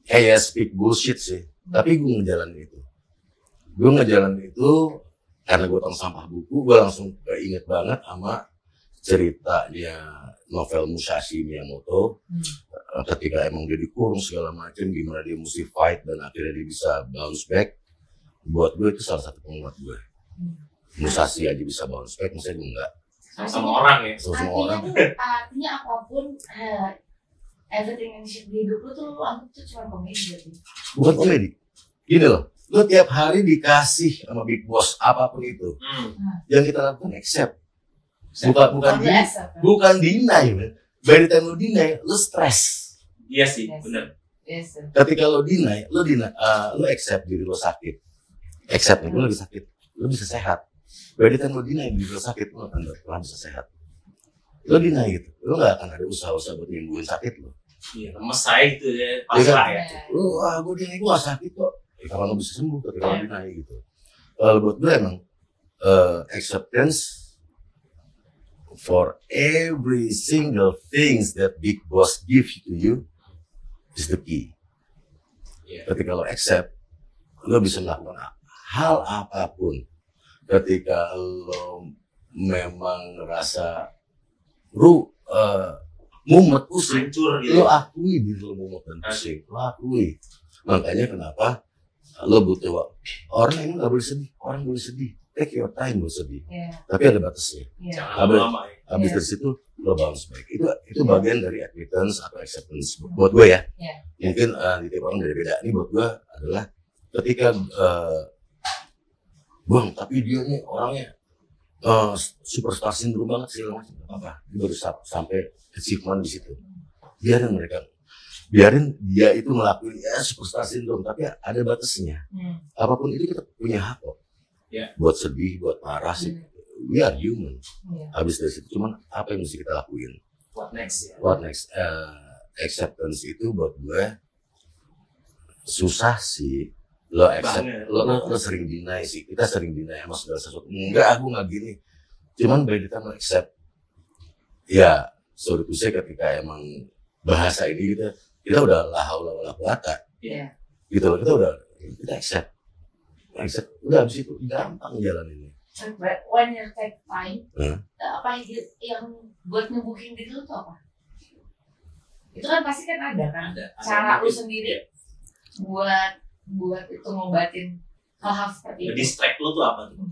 Kayak speak bullshit sih, tapi gue ngejalanin itu. Gue ngejalanin itu karena gue tong sampah buku, gue langsung inget banget sama ceritanya novel Musashi Miyamoto. Ketika emang dia dikurung segala macam, gimana dia mesti fight dan akhirnya dia bisa bounce back. Buat gue itu salah satu penguat gue. Musashi aja bisa bounce back, maksudnya gue enggak. Sama orang ya. Sama orang. Artinya apapun, everything yang di hidup lu tuh lu anggap tuh cuma komedi. Bukan komedi. Gini loh, lu tiap hari dikasih sama Big Boss apapun itu. Yang kita lakukan accept. Bukan deny, man. By the time lu deny, lu stress. Iya sih, benar. Ketika lu deny, lu accept diri lu sakit. Accept nih, lu lagi sakit, lu bisa sehat. By the time lu deny diri lu sakit, lu akan pernah bisa sehat. Lu deny gitu, lu gak akan ada usaha-usaha buat nyembuhin sakit lu. Iya, lemes saya gitu ya, pasrah ya. Lu, gue deny, gue gak sakit kok. Kapan lu bisa sembuh ketika lu deny gitu. Kalau buat gue emang acceptance for every single things that Big Boss give to you is the key. Ketika lo accept, lo bisa melakukan hal apapun. Ketika lo memang ngerasa mumet pusing, lo akui diri lo mumet dan pusing, lo akui. Makanya kenapa lo butuh orang yang nggak boleh sedih, orang boleh sedih. Take your time buat sedih, tapi ada batasnya. Habis dari situ lo bounce back. Itu bagian dari admittance atau acceptance buat gue ya. Mungkin di tiap orang beda-beda. Ini buat gue adalah ketika bang, tapi dia nih orangnya superstar syndrome banget segala macam, apa? Dia baru sampai achievement di situ. Biarin dia itu ngelakuin superstar syndrome, tapi ada batasnya. Apapun itu kita punya hak kok. Buat sedih, buat marah sih, we are human. Habis dari situ cuman apa yang mesti kita lakuin? What next? Acceptance itu buat gue susah sih. Lo accept, lo sering deny sih. Kita sering deny sama segala sesuatu. Enggak, aku nggak gini. Cuman by the time accept, ya sorry to say, ketika emang bahasa ini kita udah la haula wala quwata. Gitu loh, kita accept. Udah habis itu gampang jalan ini. When you take time, apa yang buat ngebukin diri lu tuh apa? Itu kan pasti kan ada kan cara lu sendiri buat itu ngobatin hal-hal seperti itu. Distract lu tuh apa tuh?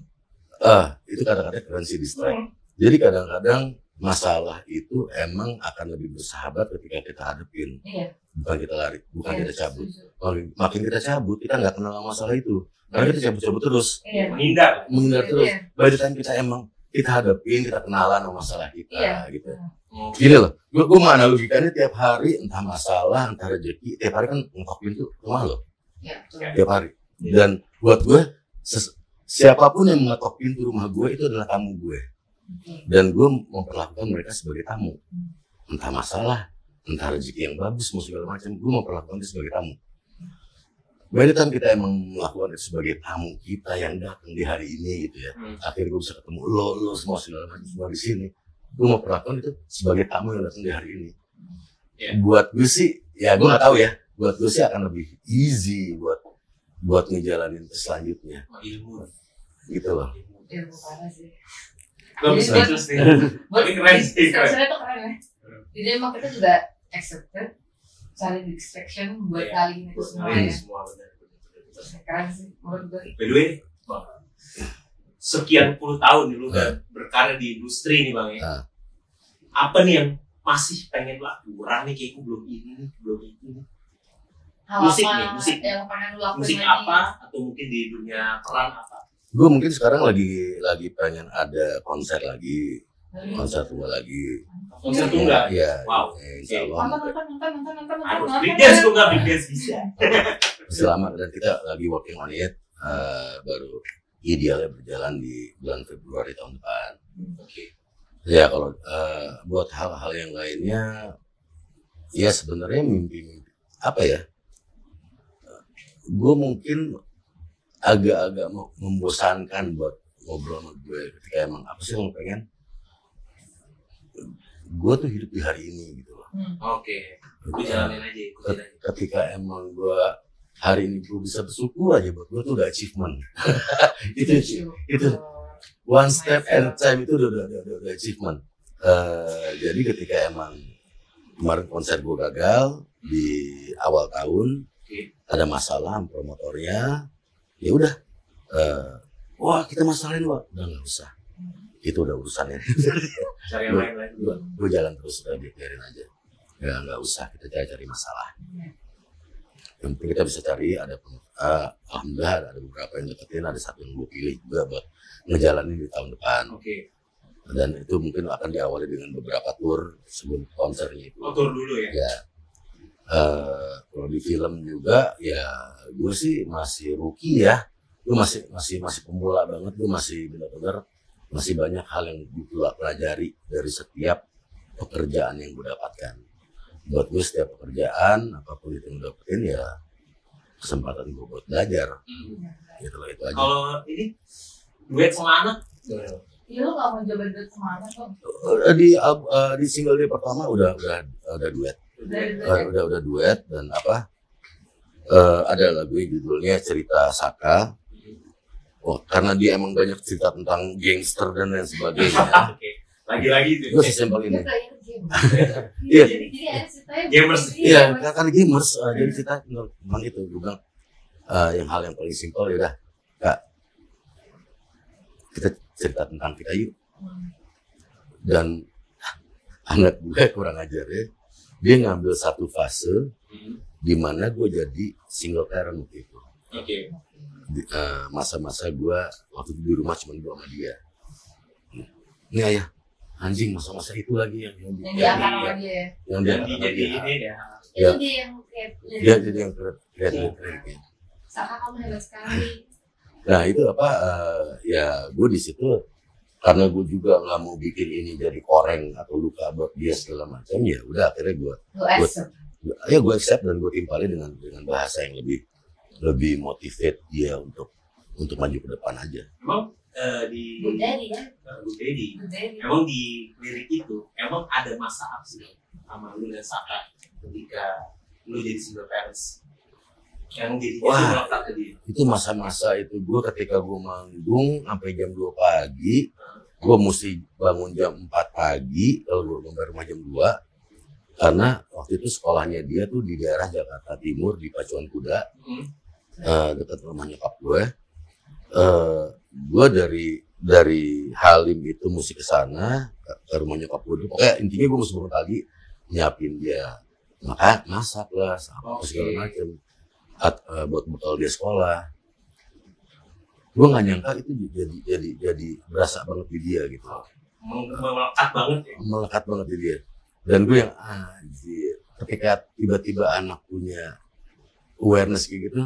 Itu kadang-kadang keren sih distract. Jadi kadang-kadang masalah itu emang akan lebih bersahabat ketika kita hadapin. Bukan kita lari, bukan kita cabut. Makin kita cabut, kita nggak kenal masalah itu. Karena kita cabut-cabut terus. Menghindar terus. By the time kita emang kita hadapin, kita kenalan sama masalah kita gitu. Gini loh, gue menganalogikannya tiap hari entah masalah, entah rezeki, tiap hari kan ngetok pintu rumah lo. Tiap hari. Dan buat gue, siapapun yang mengetok pintu rumah gue itu adalah tamu gue. Dan gue memperlakukan mereka sebagai tamu. Entah masalah, entah rezeki yang bagus, mau segala macam, gue memperlakukan itu sebagai tamu. By the time kita emang melakukan itu sebagai tamu kita yang datang di hari ini gitu ya. Akhirnya gue bisa ketemu lo semua segala macam semua di sini. Gue mau perlakukan itu sebagai tamu yang datang di hari ini. Buat gue sih, ya gue nggak tahu ya. Buat gue sih akan lebih easy buat ngejalanin selanjutnya. Ilmu. Gitu loh. Ilmu parah sih. Bagus nih. Tapi keren sih. Sebenarnya tuh keren ya. Jadi emang kita juga accepted. Cari distraction buat kali ini semua ya. Keren sih menurut gue. By the way, sekian puluh tahun nih lu berkarir di industri nih Bang ya. Apa nih yang masih pengen laku? Kurang nih kayaknya belum ini, belum itu. Musik nih, musik. Yang pengen lu lakuin musik apa? Atau mungkin di dunia peran apa? Gue mungkin sekarang lagi pengen ada konser lagi. Konser tunggal lagi. Konser tunggal? Iya. Wow. Insya Allah. Nonton. Big dance gue nggak big dance bisa. Masih lama dan kita lagi working on it. Baru idealnya berjalan di bulan Februari tahun depan. Ya kalau buat hal-hal yang lainnya, ya sebenarnya mimpi apa ya? Gue mungkin agak-agak membosankan buat ngobrol sama gue ketika emang apa sih yang pengen. Gue tuh hidup di hari ini gitu loh. Gue jalanin aja. Ketika emang gue hari ini gue bisa bersyukur aja buat gue tuh udah achievement. itu one step at a time itu udah achievement. Jadi ketika emang kemarin konser gue gagal di awal tahun, ada masalah promotornya, ya udah, wah kita masalahin udah nggak usah. Itu udah urusannya. Cari yang lain. Gue jalan terus, udah biarin aja. Ya nggak usah kita cari masalah. Yang penting kita bisa cari alhamdulillah ada beberapa yang deketin, ada satu yang gue pilih juga buat ngejalanin di tahun depan. Dan itu mungkin akan diawali dengan beberapa tour sebelum konsernya itu. Tour dulu ya? Ya. Kalau di film juga ya gue sih masih rookie ya. Gue masih pemula banget. Gue masih benar-benar masih banyak hal yang gue pelajari dari setiap pekerjaan yang gue dapatkan. Buat gue setiap pekerjaan apapun itu yang gue dapetin ya kesempatan gue buat belajar. Gitu loh, itu aja. Kalau ini duet sama anak? Iya lo gak mau coba duet sama anak kok? Di single dia pertama udah duet. Udah duet dan ada lagu yang judulnya Cerita Saka. Karena dia emang banyak cerita tentang gangster dan lain sebagainya. Lagi-lagi itu. Gue sesimpel ini. Iya. Jadi ada ceritanya gamers. Iya, kan gamers. Jadi cerita tentang itu. Gue bilang yang hal yang paling simpel ya udah, Kak. Kita cerita tentang kita yuk. Dan anak gue kurang ajar ya. Dia ngambil satu fase di mana gue jadi single parent waktu itu. Masa-masa gue waktu itu di rumah cuma gue sama dia. Ini ayah, anjing masa-masa itu lagi yang dia akan dia. Yang dia jadi ini ya. Itu dia yang dia jadi yang keren. Saka kamu hebat sekali. Nah itu ya gue di situ karena gue juga nggak mau bikin ini jadi koreng atau luka buat dia segala macam, ya udah akhirnya gue accept dan gue timpali dengan bahasa yang lebih motivate dia untuk maju ke depan aja. Emang di Good Daddy kan? Good Daddy. Emang di lirik itu emang ada masa apa sama lu dan Saka ketika lu jadi single parents? Yang jadi melekat ke dia. Itu masa-masa itu gue ketika gue manggung sampai jam 2 pagi, gue mesti bangun jam 4 pagi, lalu gue sampai rumah jam 2. Karena waktu itu sekolahnya dia tuh di daerah Jakarta Timur di Pacuan Kuda, dekat rumah nyokap gue. Gue dari Halim itu mesti ke sana ke rumah nyokap gue. Pokoknya intinya gue mesti bangun pagi nyiapin dia masak lah apa segala macam buat bekal dia sekolah. Gue nggak nyangka itu jadi berasa banget di dia gitu. Melekat banget di dia. Dan gue yang anjir, ketika tiba-tiba anak punya awareness kayak gitu,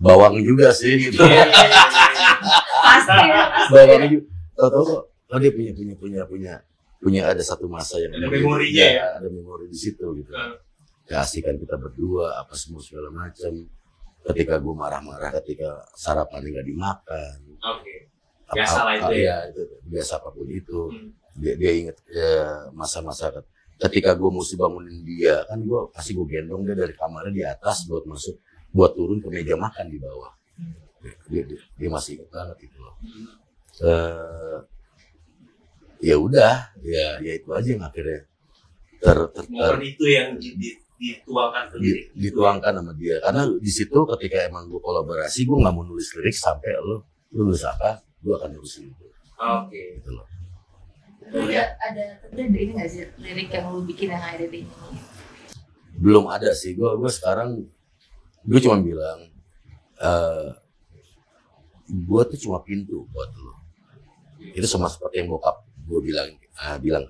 bawang juga sih gitu. Pasti. Bawang juga. Tahu dia punya ada satu masa yang ada memorinya ya. Ada memori di situ gitu. Keasikan kita berdua apa semua segala macam. Ketika gue marah-marah, ketika sarapan nggak dimakan. Oke. Biasa lah itu ya. Itu biasa apapun itu. Dia inget masa-masa ketika gue mesti bangunin dia, kan gue pasti gue gendong dia dari kamarnya di atas buat turun ke meja makan di bawah. Dia masih inget banget itu loh. Ya udah, ya itu aja yang akhirnya momen itu yang dituangkan sama dia. Karena di situ ketika emang gue kolaborasi, gue nggak mau nulis lirik sampai lu nulis apa, gue akan nulis itu. Oke. Gitu loh. Ada ini nggak sih lirik yang lu bikin yang ada di ini? Belum ada sih. Gue sekarang gue cuma bilang, gue tuh cuma pintu buat lo. Itu sama seperti yang bokap gue bilang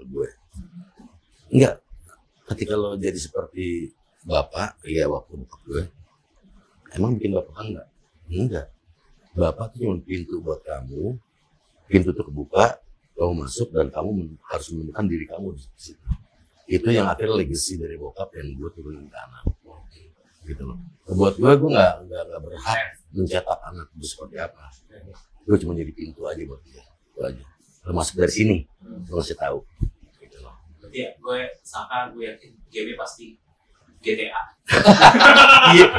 ke gue. Enggak. Ketika lo jadi seperti bapak, ya waktu bokap gue, emang bikin bapak enggak? Enggak. Bapak tuh cuma pintu buat kamu. Pintu tuh kebuka, kamu masuk dan kamu harus menemukan diri kamu di situ. Itu yang akhirnya legacy dari bokap yang gue turunin ke anak. Gitu loh. Buat gue nggak berhak mencetak anak itu seperti apa. Gue cuma jadi pintu aja buat dia. Itu aja. Lo masuk dari sini, lo masih tahu. Gitu loh. Berarti ya, gue yakin GB pasti GTA.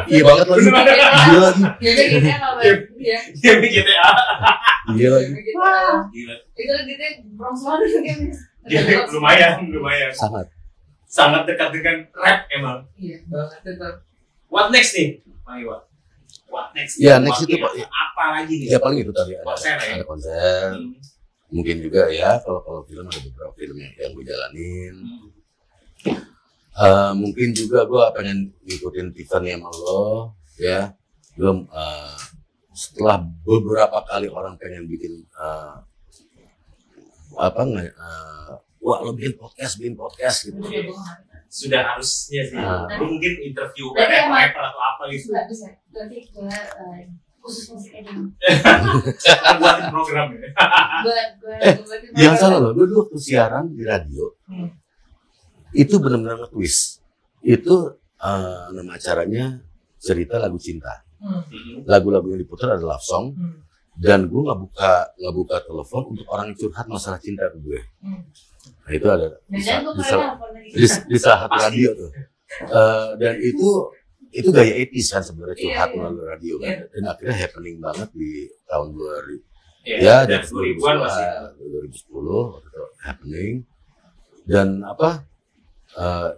Iya banget lagi. Gila lagi. GTA apa? GB GTA. Iya lagi. Gila. Itu GTA Bronx banget GB lumayan. Sangat dekat dengan rap emang. Iya banget tetap. What next nih, Pak Iwan? What next? Ya next itu Pak. Apa lagi nih? Ya paling itu tadi konser, ada konser. Mungkin juga ya kalau film ada beberapa film yang gue jalanin. Mungkin juga gue pengen ngikutin Tiffany sama lo, ya. Gue setelah beberapa kali orang pengen bikin wah lo bikin podcast gitu. Sudah harusnya sih. Mungkin interview rapper atau apa gitu. Bisa. Berarti gue khusus musik aja. Buatin program ya. Jangan salah loh, gue dulu waktu siaran di radio. Itu benar-benar nge-twist. Itu nama acaranya cerita lagu cinta. Lagu-lagu yang diputar adalah love song. Dan gue nggak buka telepon untuk orang yang curhat masalah cinta ke gue. Nah itu ada di salah satu radio tuh. Dan itu gaya 80s kan sebenarnya curhat melalui radio kan. Dan akhirnya happening banget di tahun 2000. Ya, dari 2010 waktu itu happening. Dan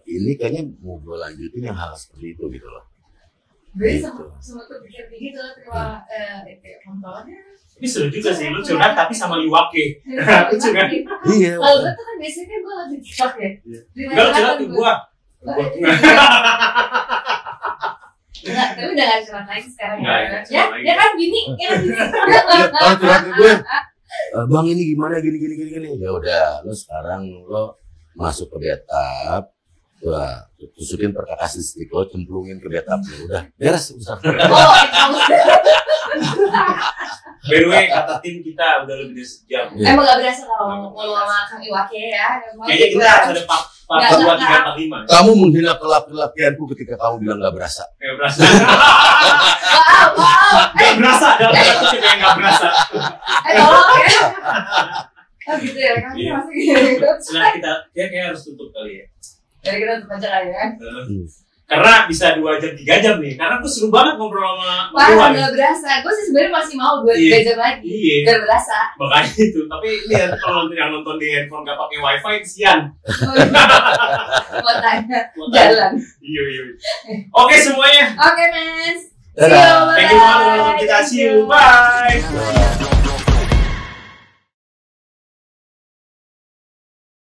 ini kayaknya mau gue lanjutin yang hal seperti itu gitu loh. Gue sempat berpikir gitu terima kontrolnya. Ini seru juga sih, lu curhat tapi sama Iwake. Lucu kan? Iya. Kalau gue tuh kan biasanya gue lagi TikTok ya. Enggak, lu curhat ke gue. Enggak, tapi udah gak curhat lagi sekarang ya. Ya kan gini, Kalau curhat ke gue, bang ini gimana gini. Ya udah, lo sekarang lo masuk ke bathtub, wah, tusukin perkakas listrik lo, cemplungin ke bathtub, ya udah beres. By the way, kata tim kita udah lebih dari sejam. Emang gak berasa kalau ngomong sama Kang Iwake ya? Kayaknya kita ada part 2, 3, 4, 5. Kamu menghina laki-lakianku ketika kamu bilang gak berasa. Gak berasa. Wow. Gak berasa, dalam satu juga yang gak berasa. Tolong ya. Oh gitu ya, kan masih gitu. Setelah kita kayak harus tutup kali ya. Jadi kita tutup aja kali ya. Karena bisa 2 jam 3 jam nih. Karena aku seru banget ngobrol sama Wah, gak berasa. Gue sih sebenarnya masih mau 2-3 jam lagi. Iya. Gak berasa. Makanya itu. Tapi lihat kalau yang nonton di handphone gak pakai wifi kesian. Mau tanya jalan. Iya. Oke semuanya. Oke, Mas. Dadah. See you. Thank you banget untuk kita. See you. Bye.